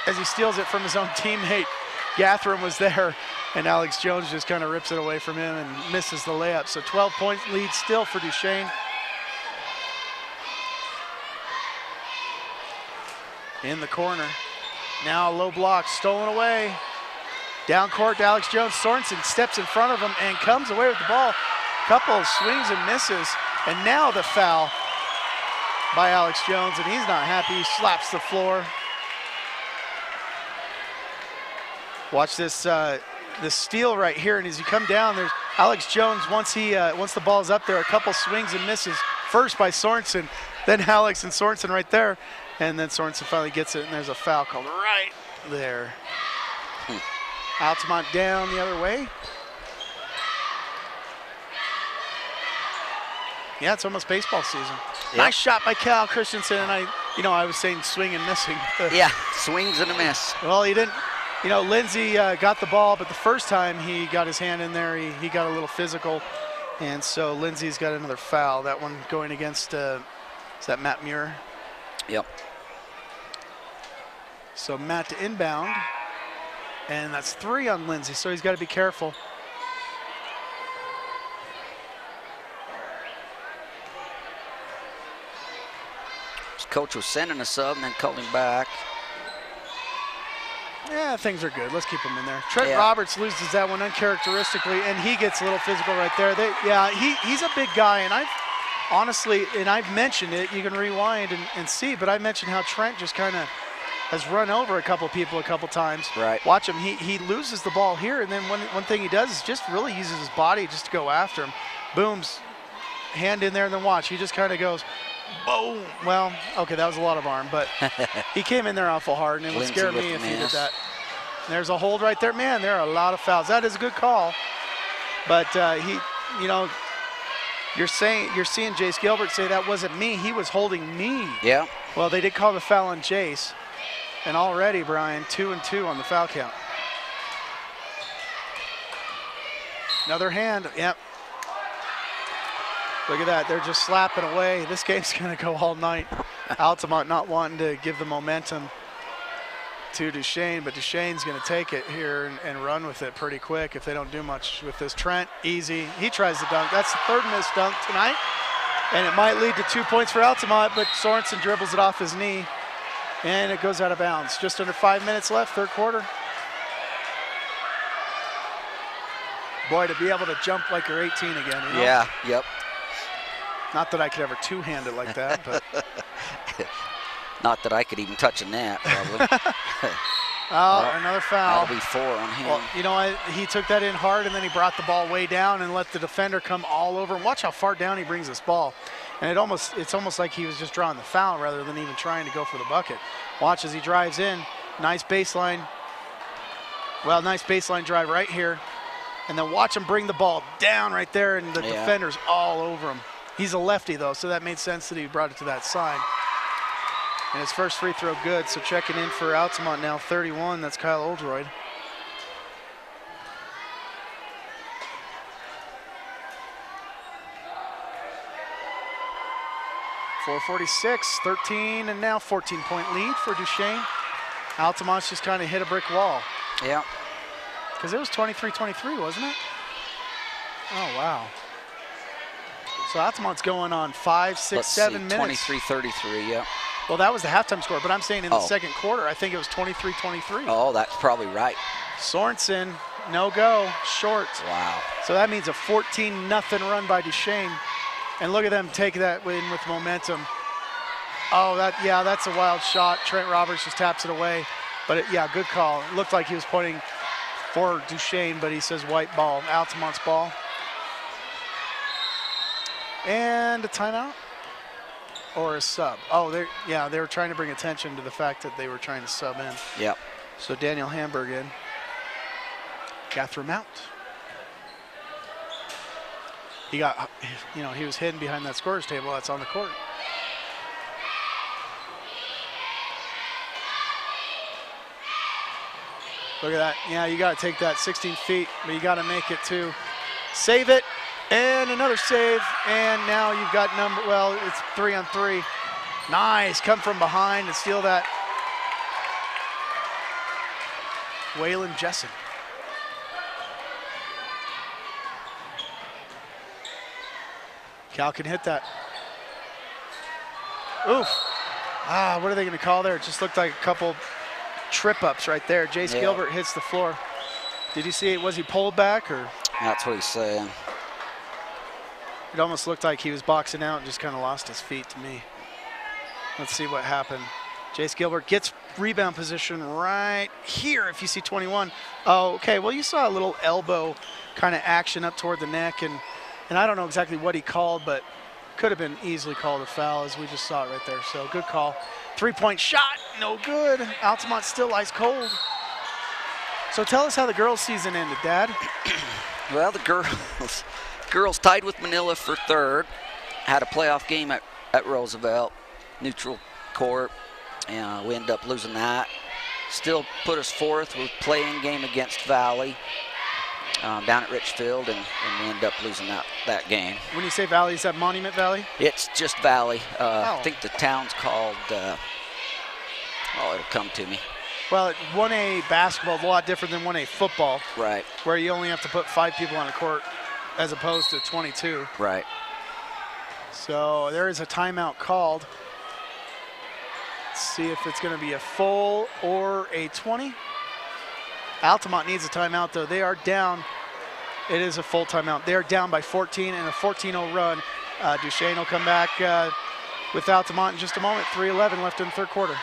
as he steals it from his own teammate. Gathram was there, and Alex Jones just kind of rips it away from him and misses the layup. So 12-point lead still for Duchesne. In the corner. Now a low block, stolen away. Down court to Alex Jones. Sorensen steps in front of him and comes away with the ball. Couple of swings and misses. And now the foul by Alex Jones, and he's not happy. He slaps the floor. Watch this this steal right here, and as you come down, there's Alex Jones. Once the ball's up there, a couple swings and misses. First by Sorensen, then Alex and Sorensen right there. And then Sorensen finally gets it, and there's a foul called right there. Altamont down the other way. Yeah, it's almost baseball season. Yep. Nice shot by Cal Christensen, and I was saying swing and missing. Yeah, swings and a miss. Well, he didn't. You know, Lindsay got the ball, but the first time he got his hand in there, he got a little physical, and so Lindsay's got another foul. That one going against is that Matt Muir? Yep. So Matt to inbound, and that's 3 on Lindsay, so he's got to be careful. His coach was sending a sub and then called him back. Yeah, things are good. Let's keep him in there. Trent Roberts loses that one uncharacteristically, and he gets a little physical right there. He's a big guy, and I've mentioned it. You can rewind and see, but I mentioned how Trent just kind of has run over a couple people a couple times. Right. Watch him. He loses the ball here, and then one thing he does is just really uses his body just to go after him. Booms, hand in there, and then watch. He just kind of goes, boom. Well, okay, that was a lot of arm, but he came in there awful hard, and it would scare me if he did that. And there's a hold right there. Man, there are a lot of fouls. That is a good call, but you're seeing Jace Gilbert say that wasn't me. He was holding me. Yeah. Well, they did call the foul on Jace. And already, Brian, 2-2 on the foul count. Another hand, yep. Look at that, they're just slapping away. This game's gonna go all night. Altamont not wanting to give the momentum to Duchesne, but Duchesne's gonna take it here and run with it pretty quick if they don't do much with this. Trent, easy, he tries to dunk. That's the third missed dunk tonight. And it might lead to 2 points for Altamont, but Sorensen dribbles it off his knee. And it goes out of bounds. Just under 5 minutes left, third quarter. Boy, to be able to jump like you're 18 again. You know? Yeah, yep. Not that I could ever two-hand it like that, but. Not that I could even touch a net, probably. Oh, another foul. That'll be 4 on him. Well, you know what? He took that in hard, and then he brought the ball way down and let the defender come all over him. Watch how far down he brings this ball. And it's almost like he was just drawing the foul rather than even trying to go for the bucket. Watch as he drives in. Nice baseline. Well, nice baseline drive right here. And then watch him bring the ball down right there, and the defender's all over him. He's a lefty, though, so that made sense that he brought it to that side. And his first free throw good, so checking in for Altamont now, 31, that's Kyle Oldroyd. .446, 13, and now 14-point lead for Duchesne. Altamont's just kind of hit a brick wall. Yeah. Because it was 23-23, wasn't it? Oh, wow. So Altamont's going on 5, 6, 7 minutes. 23-33, yeah. Well, that was the halftime score, but I'm saying in the second quarter, I think it was 23-23. Oh, that's probably right. Sorensen, no go, short. Wow. So that means a 14-0 run by Duchesne. And look at them take that win with momentum. Oh, that's a wild shot. Trent Roberts just taps it away. But good call. It looked like he was pointing for Duchesne, but he says white ball, Altamont's ball. And a timeout or a sub. Oh, they were trying to bring attention to the fact that they were trying to sub in. Yep. So Daniel Hamburg in. Guthrie Mount. He got, he was hidden behind that scorer's table that's on the court. Look at that. Yeah, you got to take that 16 feet, but you got to make it too. Save it, and another save, and now you've got it's 3 on 3. Nice, come from behind and steal that. Waylon Jessen. Cal can hit that. Oof. What are they going to call there? It just looked like a couple trip-ups right there. Jace Gilbert hits the floor. Did you see it? Was he pulled back or? That's what he's saying. It almost looked like he was boxing out and just kind of lost his feet to me. Let's see what happened. Jace Gilbert gets rebound position right here if you see 21. Oh, okay. Well, you saw a little elbow kind of action up toward the neck, and I don't know exactly what he called, but could have been easily called a foul as we just saw it right there. So good call. 3-point shot, no good. Altamont still ice cold. So tell us how the girls' season ended, Dad. Well, the girls tied with Manila for third. Had a playoff game at Roosevelt, neutral court. We ended up losing that. Still put us fourth with play-in game against Valley down at Richfield, and we ended up losing that game. When you say Valley, is that Monument Valley? It's just Valley. I think the town's called, it'll come to me. Well, 1A basketball is a lot different than 1A football. Right. Where you only have to put 5 people on a court as opposed to 22. Right. So there is a timeout called. Let's see if it's going to be a full or a 20. Altamont needs a timeout, though. They are down. It is a full timeout. They are down by 14 and a 14-0 run. Duchesne will come back with Altamont in just a moment. 3:11 left in the third quarter.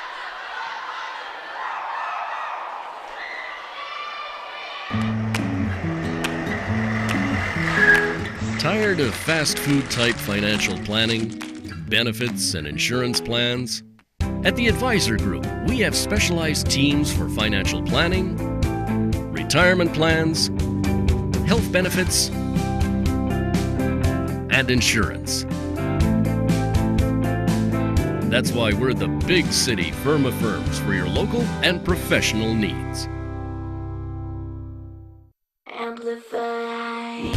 Tired of fast food type financial planning, benefits, and insurance plans? At the Advisor Group, we have specialized teams for financial planning, retirement plans, health benefits, and insurance. That's why we're the big city firm of firms for your local and professional needs. Amplify.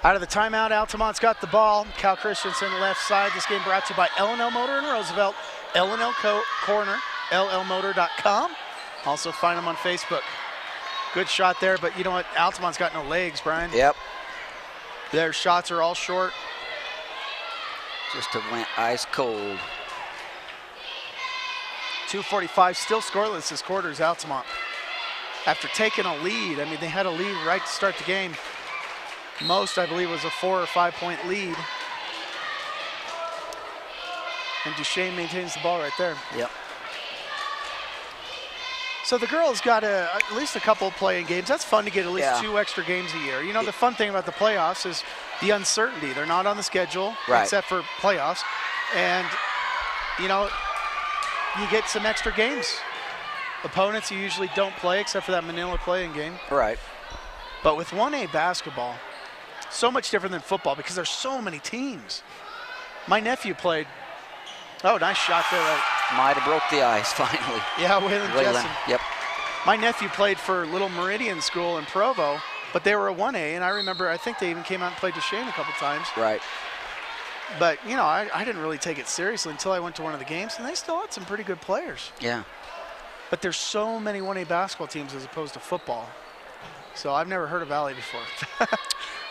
Out of the timeout, Altamont's got the ball. Cal Christensen left side. This game brought to you by L&L Motor in Roosevelt. L&L Corner, llmotor.com. Also find them on Facebook. Good shot there, but you know what? Altamont's got no legs, Brian. Yep. Their shots are all short. Just went ice cold. 2:45, still scoreless this quarter is Altamont. After taking a lead, I mean, they had a lead right to start the game. Most, I believe, was a 4 or 5 point lead. And Duchesne maintains the ball right there. Yep. So the girls got at least a couple of playing games. That's fun to get at least 2 extra games a year. You know, the fun thing about the playoffs is the uncertainty. They're not on the schedule except for playoffs. And, you know, you get some extra games. Opponents you usually don't play except for that Manila playing game. Right. But with 1A basketball, so much different than football because there's so many teams. My nephew played. Oh, nice shot there. Might have broke the ice finally. Yeah, Waylon Jessen. Yep. My nephew played for Little Meridian School in Provo, but they were a 1A, and I remember I think they even came out and played Duchesne a couple times. Right. But, you know, I didn't really take it seriously until I went to one of the games, and they still had some pretty good players. Yeah. But there's so many 1A basketball teams as opposed to football. So I've never heard of Valley before.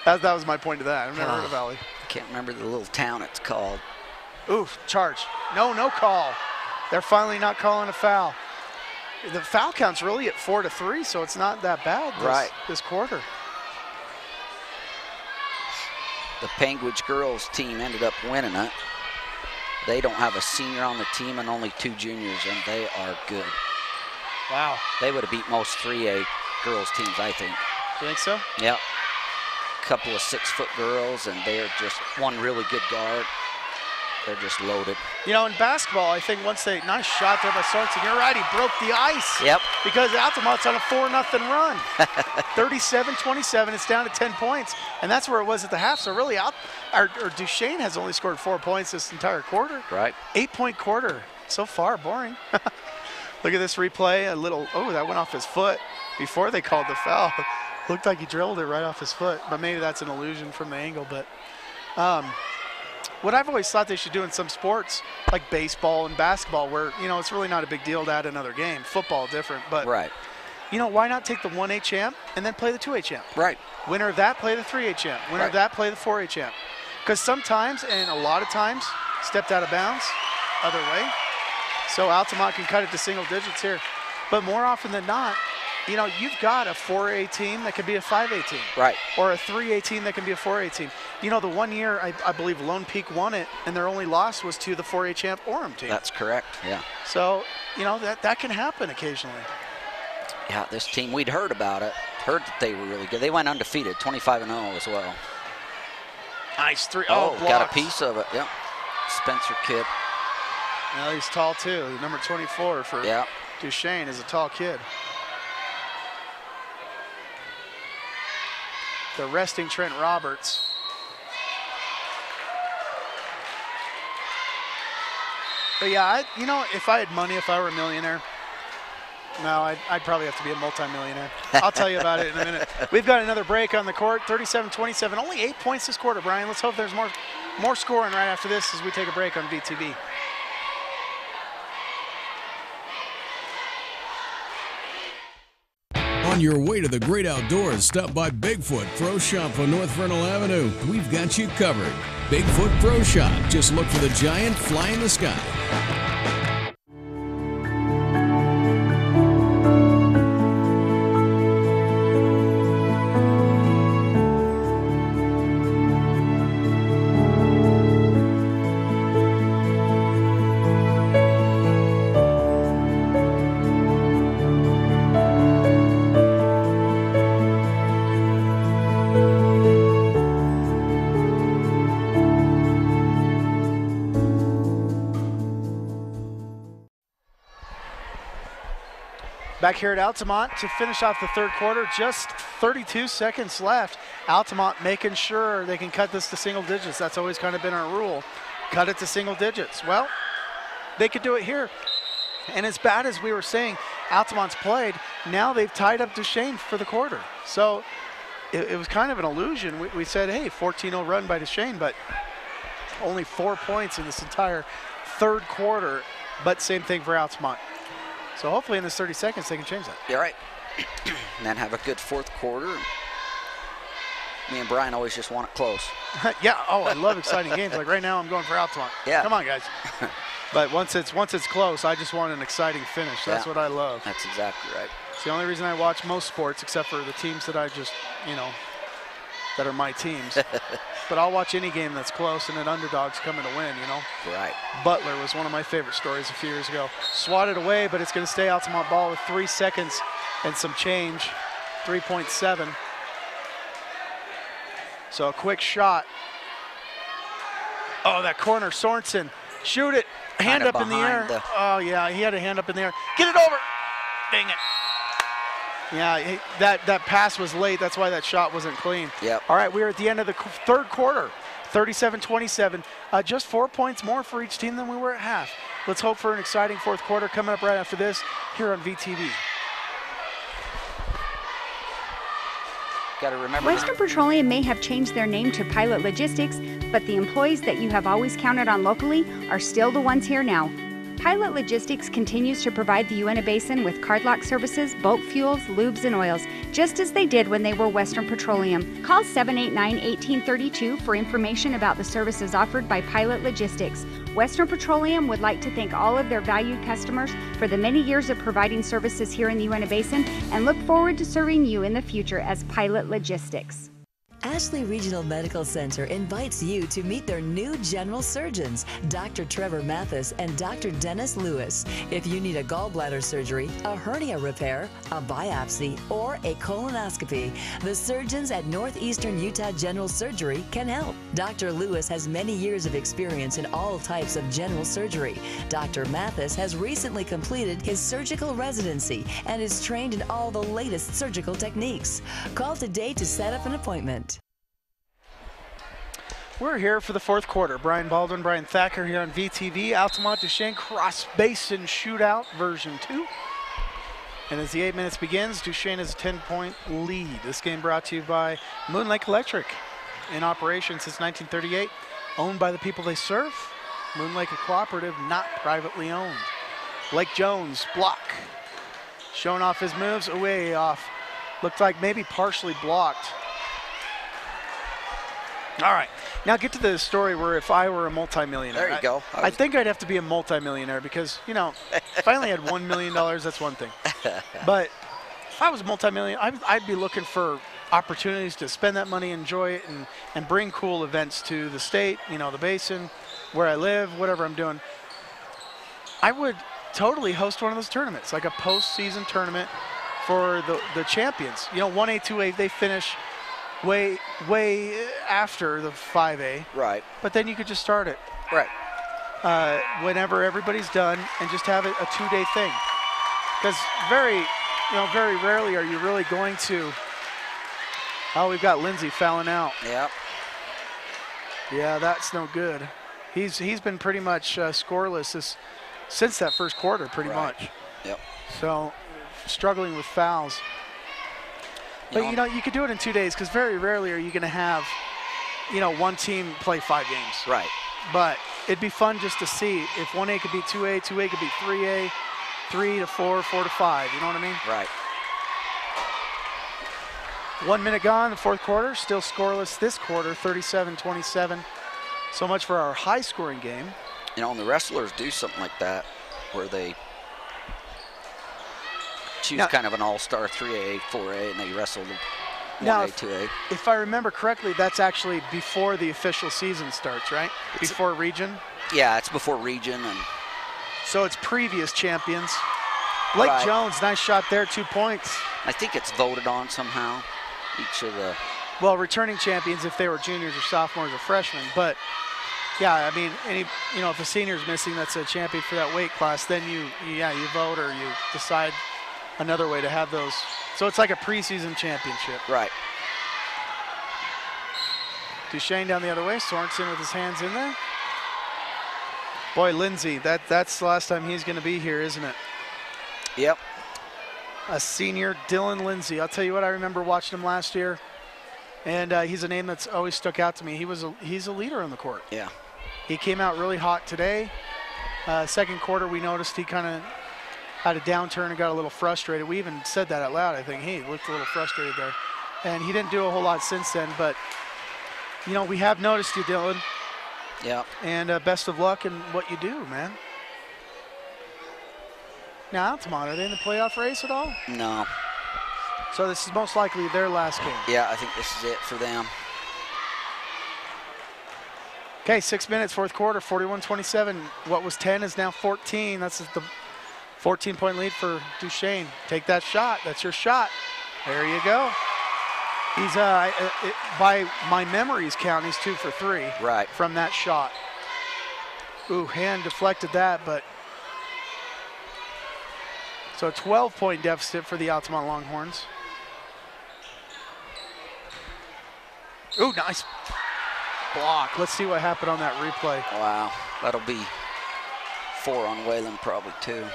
that was my point to that. I've never heard of Valley. I can't remember the little town it's called. Oof, charge. No call. They're finally not calling a foul. The foul count's really at 4-3, so it's not that bad this quarter. The Penguins girls team ended up winning it. They don't have a senior on the team and only 2 juniors, and they are good. Wow. They would have beat most 3A girls teams, I think. You think so? Yep. A couple of 6-foot girls, and they're just one really good guard. They're just loaded. You know, in basketball, I think once they, nice shot there by Sorensen. You're right, he broke the ice. Yep. Because Altamont's on a 4-0 run. 37-27, it's down to 10 points. And that's where it was at the half. So really, Duchesne has only scored 4 points this entire quarter. Right. 8-point quarter. So far, boring. Look at this replay. That went off his foot before they called the foul. Looked like he drilled it right off his foot. But maybe that's an illusion from the angle. But what I've always thought they should do in some sports, like baseball and basketball, where, you know, it's really not a big deal to add another game. Football, different. But, you know, why not take the 1A champ and then play the 2A champ? Right. Winner of that, play the 3A champ. Winner of that, play the 4A champ. Because sometimes, and a lot of times, stepped out of bounds, other way. So Altamont can cut it to single digits here. But more often than not, you know, you've got a 4A team that could be a 5A team. Right. Or a 3A team that can be a 4A team. You know, the one year, I believe Lone Peak won it, and their only loss was to the 4A champ Orem team. That's correct, yeah. So, you know, that can happen occasionally. Yeah, this team, we'd heard about it. Heard that they were really good. They went undefeated, 25-0 as well. Nice three. Oh, got a piece of it, yeah. Spencer Kidd. Well, he's tall, too. Number 24 for Duchesne is a tall kid. The resting Trent Roberts. But yeah, you know, if I had money, if I were a millionaire, no, I'd probably have to be a multimillionaire. I'll tell you about it in a minute. We've got another break on the court, 37-27. Only 8 points this quarter, Brian. Let's hope there's more scoring right after this as we take a break on VTV. On your way to the great outdoors, stop by Bigfoot Pro Shop on North Vernal Avenue. We've got you covered. Bigfoot Pro Shop. Just look for the giant fly in the sky. Back here at Altamont to finish off the third quarter, just 32 seconds left. Altamont making sure they can cut this to single digits. That's always kind of been our rule. Cut it to single digits. Well, they could do it here. And as bad as we were saying, Altamont's played, now they've tied up Duchesne for the quarter. So it was kind of an illusion. We said, hey, 14-0 run by Duchesne, but only 4 points in this entire third quarter. But same thing for Altamont. So hopefully in this 30 seconds they can change that. You're right. and then have a good fourth quarter. Me and Brian always just want it close. Yeah. Oh, I love exciting games. Like right now, I'm going for Altamont. Yeah. Come on, guys. But once it's close, I just want an exciting finish. That's what I love. That's exactly right. It's the only reason I watch most sports, except for the teams that I just, that are my teams. But I'll watch any game that's close and an underdog's coming to win, Right. Butler was one of my favorite stories a few years ago. Swatted away, but it's going to stay Altamont ball with 3 seconds and some change, 3.7. So a quick shot. Oh, that corner, Sorensen. Shoot it. Hand Kinda up in the air. behind Oh, yeah, he had a hand up in the air. Get it over. Dang it. Yeah, that pass was late. That's why that shot wasn't clean. Yep. All right, we're at the end of the third quarter. 37-27. Just 4 points more for each team than we were at half. Let's hope for an exciting fourth quarter coming up right after this here on VTV. Got to remember. Western Petroleum may have changed their name to Pilot Logistics, but the employees that you have always counted on locally are still the ones here now. Pilot Logistics continues to provide the Uinta Basin with cardlock services, bulk fuels, lubes, and oils, just as they did when they were Western Petroleum. Call 789-1832 for information about the services offered by Pilot Logistics. Western Petroleum would like to thank all of their valued customers for the many years of providing services here in the Uinta Basin and look forward to serving you in the future as Pilot Logistics. Ashley Regional Medical Center invites you to meet their new general surgeons, Dr. Trevor Mathis and Dr. Dennis Lewis. If you need a gallbladder surgery, a hernia repair, a biopsy, or a colonoscopy, the surgeons at Northeastern Utah General Surgery can help. Dr. Lewis has many years of experience in all types of general surgery. Dr. Mathis has recently completed his surgical residency and is trained in all the latest surgical techniques. Call today to set up an appointment. We're here for the fourth quarter. Brian Baldwin, Brian Thacker here on VTV. Altamont Duchesne Cross Basin Shootout version 2. And as the 8 minutes begins, Duchesne has a 10-point lead. This game brought to you by Moon Lake Electric, in operation since 1938, owned by the people they serve. Moon Lake, a cooperative, not privately owned. Blake Jones, block. Showing off his moves, way off. Looked like maybe partially blocked. All right, now get to the story where if I were a multimillionaire. There you go. I think I'd have to be a multimillionaire because, if I only had $1 million, that's one thing. But if I was a multimillionaire, I'd be looking for opportunities to spend that money, enjoy it, and bring cool events to the state, the basin, where I live, whatever I'm doing. I would totally host one of those tournaments, like a postseason tournament for the champions. 1A, 2A, they finish way after the 5A. Right. But then you could just start it. Right. Whenever everybody's done and just have it a 2-day thing. Because very rarely are you really going to. Oh, we've got Lindsay fouling out. Yep. Yeah, that's no good. He's been pretty much scoreless since that first quarter, pretty much. Yep. So struggling with fouls. But, you could do it in 2 days because very rarely are you going to have, one team play 5 games. Right. But it'd be fun just to see if 1A could beat 2A, 2A could beat 3A, 3 to 4, 4 to 5. You know what I mean? Right. 1 minute gone, the fourth quarter. Still scoreless this quarter, 37-27. So much for our high-scoring game. And the wrestlers do something like that where they choose kind of an all-star 3A, 4A, and they wrestle the 1A, 2A. If I remember correctly, that's actually before the official season starts, right? Before region? Yeah, it's before region. And so it's previous champions. Blake Jones, nice shot there, 2 points. I think it's voted on somehow, each of the... Well, returning champions if they were juniors or sophomores or freshmen. But, yeah, I mean, if a senior's missing that's a champion for that weight class, then you vote or you decide another way to have those. So it's like a preseason championship. Right. Duchesne down the other way. Sorensen with his hands in there. Boy, Lindsay, that's the last time he's going to be here, isn't it? Yep. A senior, Dylan Lindsay. I'll tell you what, I remember watching him last year, and he's a name that's always stuck out to me. He's a leader on the court. Yeah. He came out really hot today. Second quarter, we noticed he kind of had a downturn and got a little frustrated. We even said that out loud, I think. He looked a little frustrated there. And he didn't do a whole lot since then, but, you know, we have noticed you, Dylan. Yeah. And best of luck in what you do, man. Now, Altamont, are they in the playoff race at all? No. So this is most likely their last game. Yeah, I think this is it for them. Okay, 6 minutes, fourth quarter, 41-27. What was 10 is now 14. That's the 14-point lead for Duchesne. Take that shot. That's your shot. There you go. He's, by my memories count, he's 2 for 3. Right. From that shot. Ooh, hand deflected that, but. So a 12-point deficit for the Altamont Longhorns. Ooh, nice block. Let's see what happened on that replay. Wow, that'll be 4 on Whalen probably too.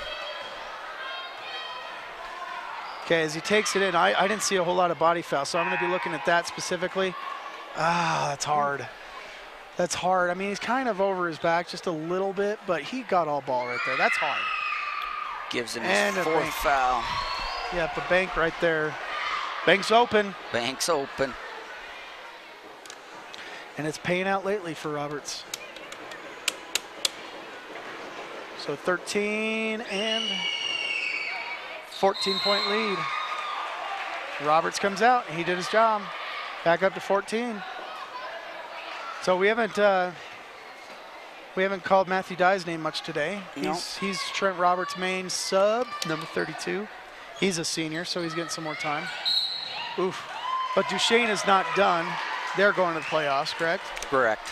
Okay, as he takes it in, I didn't see a whole lot of body foul, so I'm going to be looking at that specifically. Ah, that's hard. That's hard. I mean, he's kind of over his back just a little bit, but he got all ball right there. That's hard. Gives him and his 4th foul. Yep, a bank right there. Bank's open. Bank's open. And it's paying out lately for Roberts. So 13 and 14-point lead. Roberts comes out. He did his job. Back up to 14. So we haven't called Matthew Dye's name much today. Nope. He's Trent Roberts' main sub, number 32. He's a senior, so he's getting some more time. Oof. But Duchesne is not done. They're going to the playoffs, correct? Correct.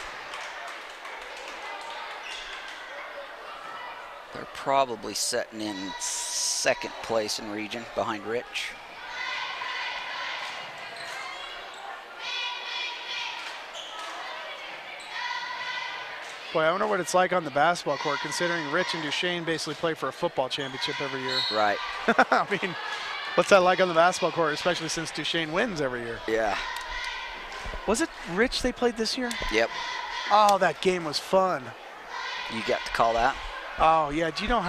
They're probably sitting in 2nd place in region behind Rich. Boy, I wonder what it's like on the basketball court, considering Rich and Duchesne basically play for a football championship every year. Right. I mean, what's that like on the basketball court, especially since Duchesne wins every year? Yeah. Was it Rich they played this year? Yep. Oh, that game was fun. You got to call that? Oh, yeah. Do you know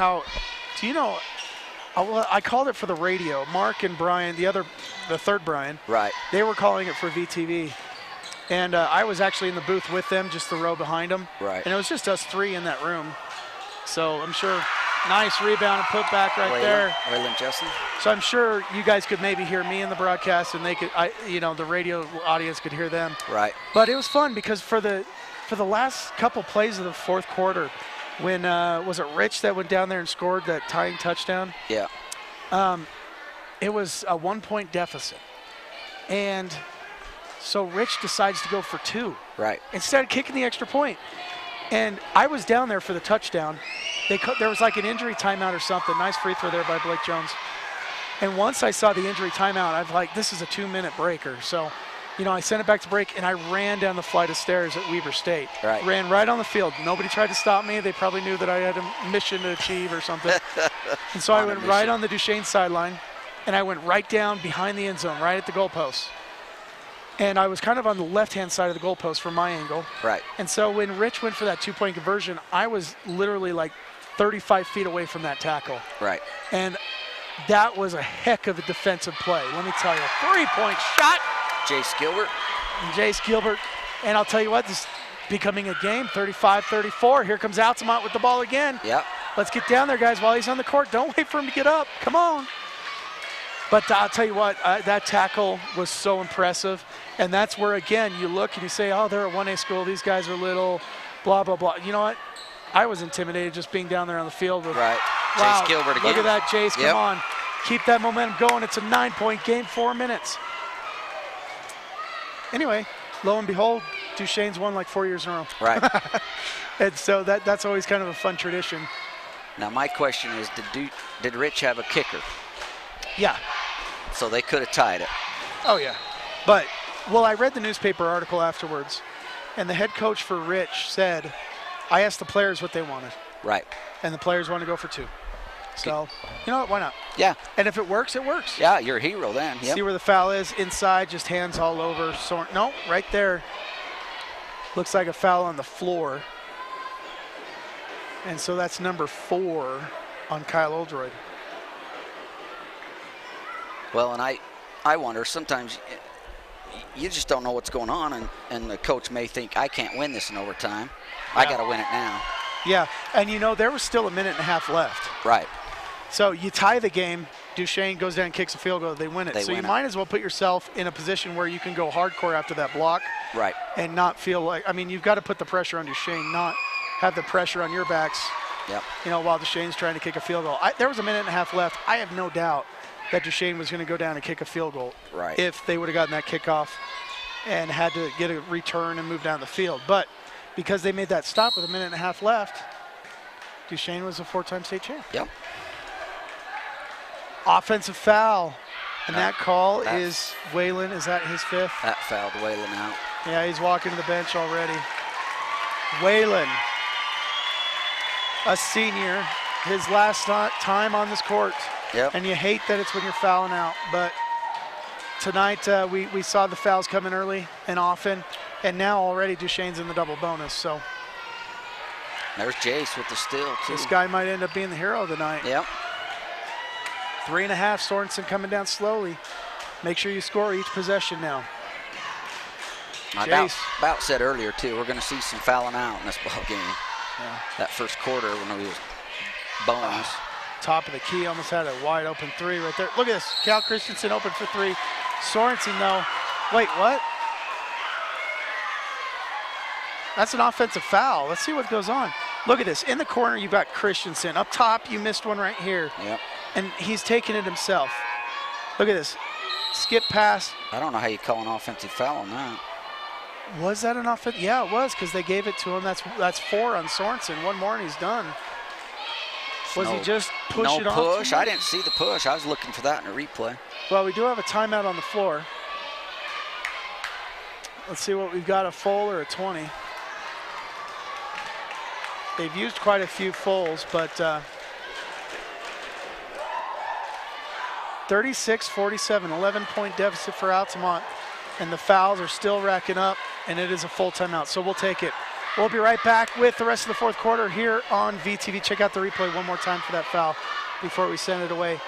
I called it for the radio. Mark and Brian, the third Brian. Right. They were calling it for VTV. And I was actually in the booth with them, just the row behind them. Right. And it was just us 3 in that room. So I'm sure nice rebound and put back right there. Whalen Justin. So I'm sure you guys could maybe hear me in the broadcast, and they could, the radio audience could hear them. Right. But it was fun because for the last couple plays of the fourth quarter, when was it Rich that went down there and scored that tying touchdown? Yeah. It was a 1-point deficit, and so Rich decides to go for 2. Right. Instead of kicking the extra point. And I was down there for the touchdown. There was like an injury timeout or something. Nice free throw there by Blake Jones. And once I saw the injury timeout, I was like, this is a 2-minute breaker. So, I sent it back to break, and I ran down the flight of stairs at Weber State. Right. Ran right on the field. Nobody tried to stop me. They probably knew that I had a mission to achieve or something. And so I went right on the Duchesne sideline, and I went right down behind the end zone, right at the goalpost. And I was kind of on the left-hand side of the goalpost from my angle. Right. And so when Rich went for that 2-point conversion, I was literally like 35 feet away from that tackle. Right. And that was a heck of a defensive play. Let me tell you, 3-point shot. Jace Gilbert. Jace Gilbert. And I'll tell you what, this is becoming a game, 35-34. Here comes Altamont with the ball again. Yep. Let's get down there, guys, while he's on the court. Don't wait for him to get up. Come on. But I'll tell you what, that tackle was so impressive. And that's where, again, you look and you say, oh, they're a 1A school. These guys are little, blah, blah, blah. You know what? I was intimidated just being down there on the field. With, right. Wow, Jace Gilbert again. Look at that, Jace. Come on. Keep that momentum going. It's a 9-point game, 4 minutes. Anyway, lo and behold, Duchesne's won like 4 years in a row. Right. And so that's always kind of a fun tradition. Now, my question is, did Rich have a kicker? Yeah. So they could have tied it. Oh, yeah. But, well, I read the newspaper article afterwards, and the head coach for Rich said, I asked the players what they wanted. Right. And the players want to go for 2. So, you know what? Why not? Yeah. And if it works, it works. Yeah, you're a hero then. Yep. See where the foul is? Inside, just hands all over. No, right there. Looks like a foul on the floor. And so that's number 4 on Kyle Oldroyd. Well, and I wonder, sometimes you just don't know what's going on, and the coach may think, I can't win this in overtime. Yeah. I got to win it now. Yeah, and there was still a minute and a half left. Right. So you tie the game, Duchesne goes down and kicks a field goal, they win it. So you might as well put yourself in a position where you can go hardcore after that block. Right. And not feel like, you've got to put the pressure on Duchesne, not have the pressure on your backs. Yep. While Duchesne's trying to kick a field goal. There was a minute and a half left. I have no doubt that Duchesne was going to go down and kick a field goal. Right. If they would have gotten that kickoff and had to get a return and move down the field. But because they made that stop with a minute and a half left, Duchesne was a 4-time state champ. Yep. Offensive foul. And that call is Waylon. Is that his 5th? That fouled Waylon out. Yeah, he's walking to the bench already. Waylon, a senior, his last time on this court. Yep. And you hate that it's when you're fouling out. But tonight we saw the fouls coming early and often. And now already Duchesne's in the double bonus. So there's Jace with the steal, too. This guy might end up being the hero tonight. Yep. 3.5, Sorensen coming down slowly. Make sure you score each possession now. I about said earlier, too, we're going to see some fouling out in this ball game. Yeah. That first quarter when we was bonus. Top of the key, almost had a wide open 3 right there. Look at this, Cal Christensen open for 3. Sorensen, though. Wait, what? That's an offensive foul. Let's see what goes on. Look at this. In the corner, you've got Christensen. Up top, you missed one right here. Yep. And he's taking it himself. Look at this. Skip pass. I don't know how you call an offensive foul on that. Was that an offensive? Yeah, it was, because they gave it to him. That's 4 on Sorensen. One more and he's done. Was he just push it off? No push. I didn't see the push. I was looking for that in a replay. Well, we do have a timeout on the floor. Let's see what we've got, a full or a 20. They've used quite a few fulls, but 36-47, 11-point deficit for Altamont, and the fouls are still racking up, and it is a full timeout, so we'll take it. We'll be right back with the rest of the fourth quarter here on VTV. Check out the replay one more time for that foul before we send it away.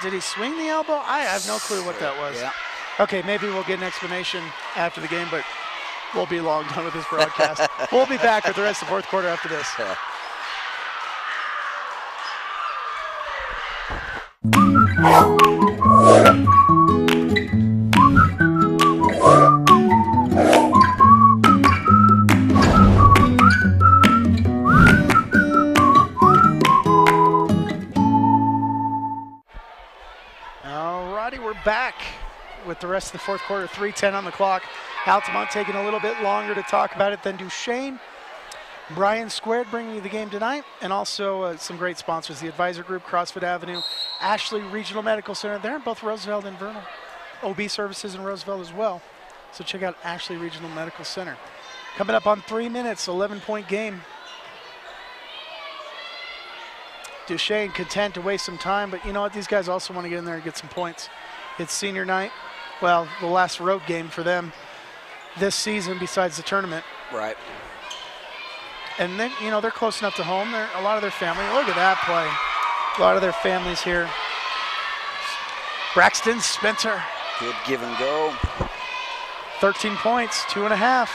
Did he swing the elbow? I have no clue what that was. Yeah. Okay, maybe we'll get an explanation after the game, but we'll be long done with this broadcast. We'll be back with the rest of the fourth quarter after this. Alrighty, we're back with the rest of the fourth quarter, 3:10 on the clock. Altamont taking a little bit longer to talk about it than Duchesne. Brian Squared bringing you the game tonight, and also some great sponsors, the Advisor Group, CrossFit Avenue, Ashley Regional Medical Center. They're in both Roosevelt and Vernal. OB services in Roosevelt as well. So check out Ashley Regional Medical Center. Coming up on 3 minutes, 11-point game. Duchesne content to waste some time, but you know what? These guys also want to get in there and get some points. It's senior night. Well, the last road game for them this season besides the tournament. Right. And then, you know, they're close enough to home. A lot of their family. Look at that play. A lot of their families here. Braxton Spencer. Good give and go. 13 points, 2.5.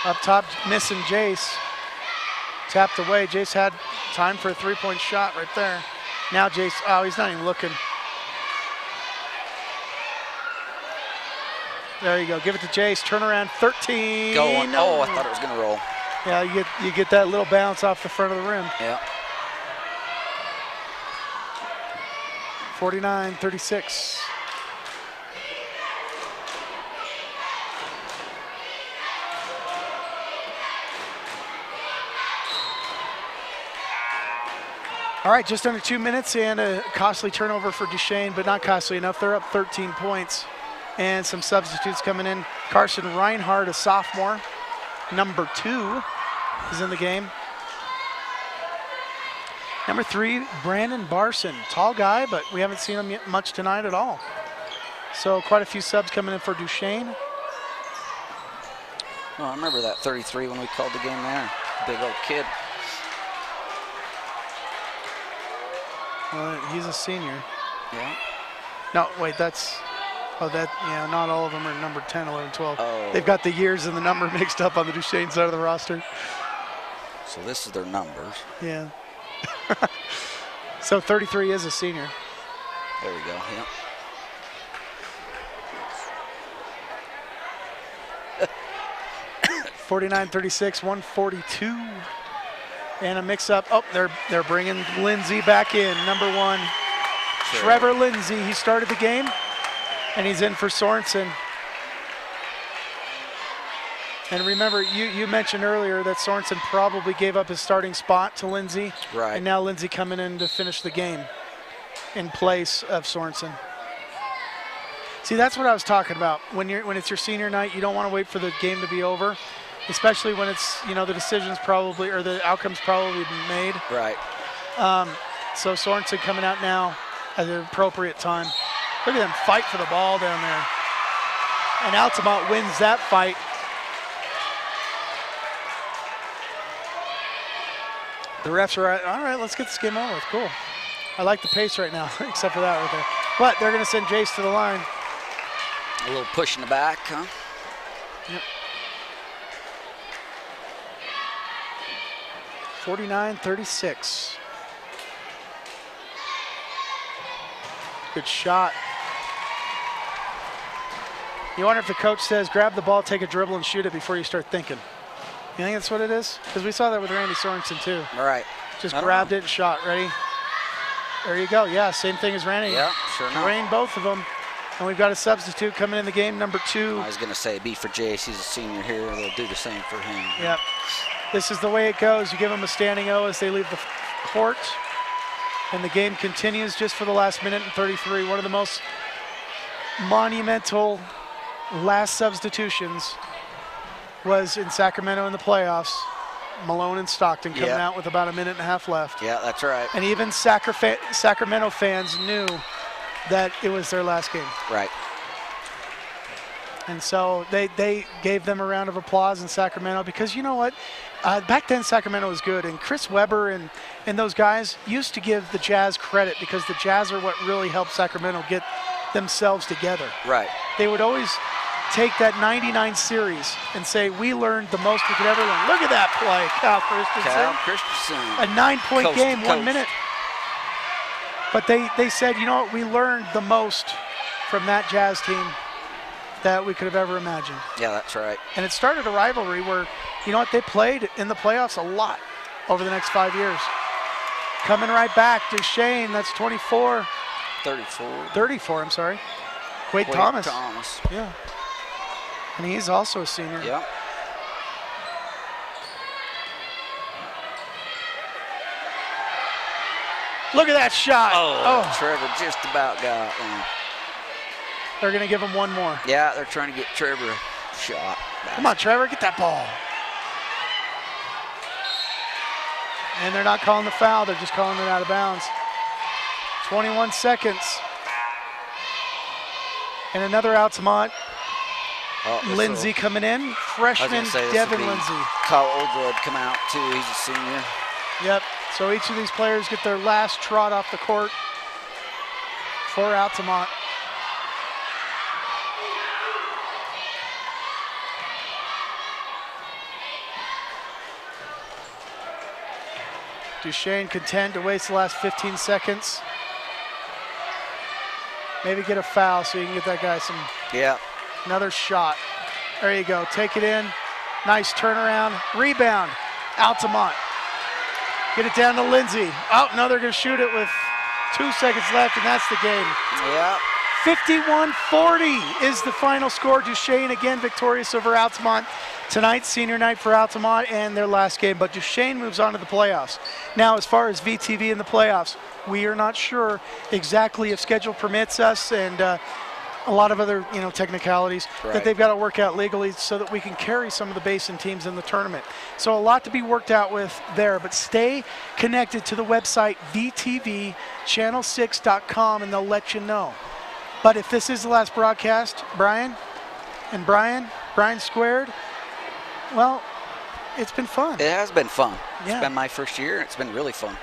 Up top, missing Jace. Tapped away. Jace had time for a 3-point shot right there. Now Jace, oh, he's not even looking. There you go. Give it to Jace. Turnaround, 13. Going. Oh, I thought it was going to roll. Yeah, you get that little bounce off the front of the rim. Yeah. 49-36. All right, just under 2 minutes and a costly turnover for Duchesne, but not costly enough. They're up 13 points. And some substitutes coming in. Carson Reinhardt, a sophomore, number 2, is in the game. Number 3, Brandon Barson, tall guy, but we haven't seen him much tonight at all. So quite a few subs coming in for Duchesne. Well, I remember that 33 when we called the game there. Big old kid. Well, he's a senior. Yeah. No, wait, that's, yeah, not all of them are number 10, 11, 12. Oh. They've got the years and the number mixed up on the Duchesne side of the roster. So this is their numbers. Yeah. So 33 is a senior. There we go, yeah. (49-36), 142. And a mix-up. Oh, they're bringing Lindsay back in, number 1. Trevor Lindsay, he started the game, and he's in for Sorensen. And remember, you mentioned earlier that Sorensen probably gave up his starting spot to Lindsay. Right. And now Lindsay coming in to finish the game in place of Sorensen. See, that's what I was talking about. When it's your senior night, you don't want to wait for the game to be over, especially when it's, the decision's probably, or the outcome's probably been made. Right. So Sorensen coming out now at the appropriate time. Look at them fight for the ball down there. And Altamont wins that fight. The refs are all right, let's get this game over with. Cool. I like the pace right now, except for that right there. But they're going to send Jace to the line. A little push in the back, huh? Yep. 49-36. Good shot. You wonder if the coach says, grab the ball, take a dribble, and shoot it before you start thinking. You think that's what it is? Because we saw that with Randy Sorensen, too. All right. Just grabbed it and shot. Ready? There you go. Yeah, same thing as Randy. Yeah, sure enough. Drained both of them. And we've got a substitute coming in the game, number 2. I was going to say B for Jace. He's a senior here. They'll do the same for him. Yep. This is the way it goes. You give them a standing O as they leave the court. And the game continues just for the last minute and 33. One of the most monumental last substitutions was in Sacramento in the playoffs. Malone and Stockton coming out with about a minute and a half left. Yeah, that's right. And even Sacramento fans knew that it was their last game. Right. And so they gave them a round of applause in Sacramento because you know what? Back then Sacramento was good, and Chris Webber and those guys used to give the Jazz credit because the Jazz are what really helped Sacramento get themselves together. Right. They would always take that 99 series and say, we learned the most we could ever learn. Look at that play, Cal Christensen. A 9-point game, 1 minute. But they said, you know what, we learned the most from that Jazz team that we could have ever imagined. Yeah, that's right. And it started a rivalry where, you know what, they played in the playoffs a lot over the next 5 years. Coming right back, Duchesne, that's 24. 34, I'm sorry. Quade Thomas. Yeah. And he's also a senior. Yeah. Look at that shot. Oh, Trevor just about got one. They're going to give him one more. Yeah, they're trying to get Trevor a shot. Come on, Trevor, get that ball. And they're not calling the foul. They're just calling it out of bounds. 21 seconds. And another Altamont. Lindsay coming in. Freshman Devin Lindsay. Kyle Oldroyd come out, too. He's a senior. Yep. So each of these players get their last trot off the court for Altamont. Duchesne content to waste the last 15 seconds. Maybe get a foul so you can get that guy some. Yeah. Another shot. There you go. Take it in. Nice turnaround. Rebound. Altamont. Get it down to Lindsay. Oh, no, they're going to shoot it with 2 seconds left, and that's the game. Yeah. 51-40 is the final score. Duchesne again victorious over Altamont. Tonight's senior night for Altamont and their last game, but Duchesne moves on to the playoffs. Now, as far as VTV in the playoffs, we are not sure exactly if schedule permits us and a lot of other, technicalities that they've got to work out legally so that we can carry some of the Basin teams in the tournament. So a lot to be worked out with there, but stay connected to the website vtvchannel6.com and they'll let you know. But if this is the last broadcast, Brian Squared, well, it's been fun. It has been fun. Yeah. It's been my first year. It's been really fun.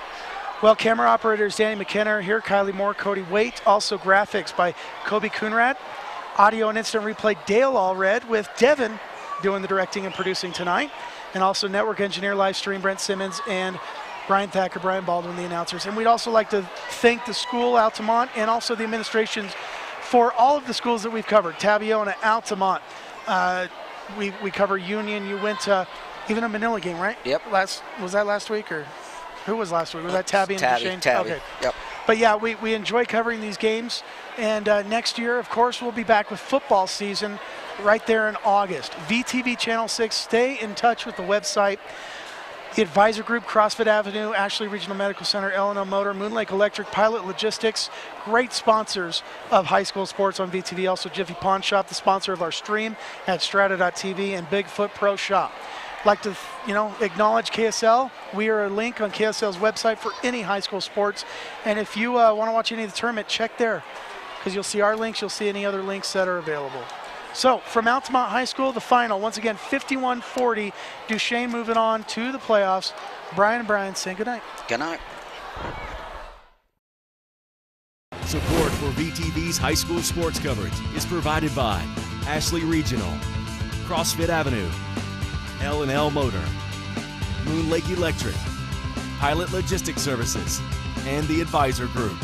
Well, camera operators Danny McKenna here, Kylie Moore, Cody Waite. Also graphics by Kobe Coonrad. Audio and instant replay Dale Allred, with Devin doing the directing and producing tonight. And also network engineer, live stream, Brent Simmons, and Brian Thacker, Brian Baldwin, the announcers. And we'd also like to thank the school, Altamont, and also the administrations for all of the schools that we've covered. Tabiona, Altamont. We cover Union, Uinta, even a Manila game, right? Yep. Was that last week, or who was last week? Was that Tabby and Duchesne? Tabby. Okay. Yep. But yeah, we enjoy covering these games. And next year, of course, we'll be back with football season right there in August. VTV Channel 6, stay in touch with the website. The Advisor Group, CrossFit Avenue, Ashley Regional Medical Center, L&O Motor, Moon Lake Electric, Pilot Logistics, great sponsors of high school sports on VTV. Also Jiffy Pawn Shop, the sponsor of our stream at strata.tv, and Bigfoot Pro Shop. Like to, acknowledge KSL. We are a link on KSL's website for any high school sports. And if you want to watch any of the tournament, check there, because you'll see our links, you'll see any other links that are available. So from Altamont High School, the final, once again, 51-40. Duchesne moving on to the playoffs. Brian and Brian saying good night. Good night. Support for VTV's high school sports coverage is provided by Ashley Regional, CrossFit Avenue, L&L Motor, Moon Lake Electric, Pilot Logistics Services, and the Advisor Group.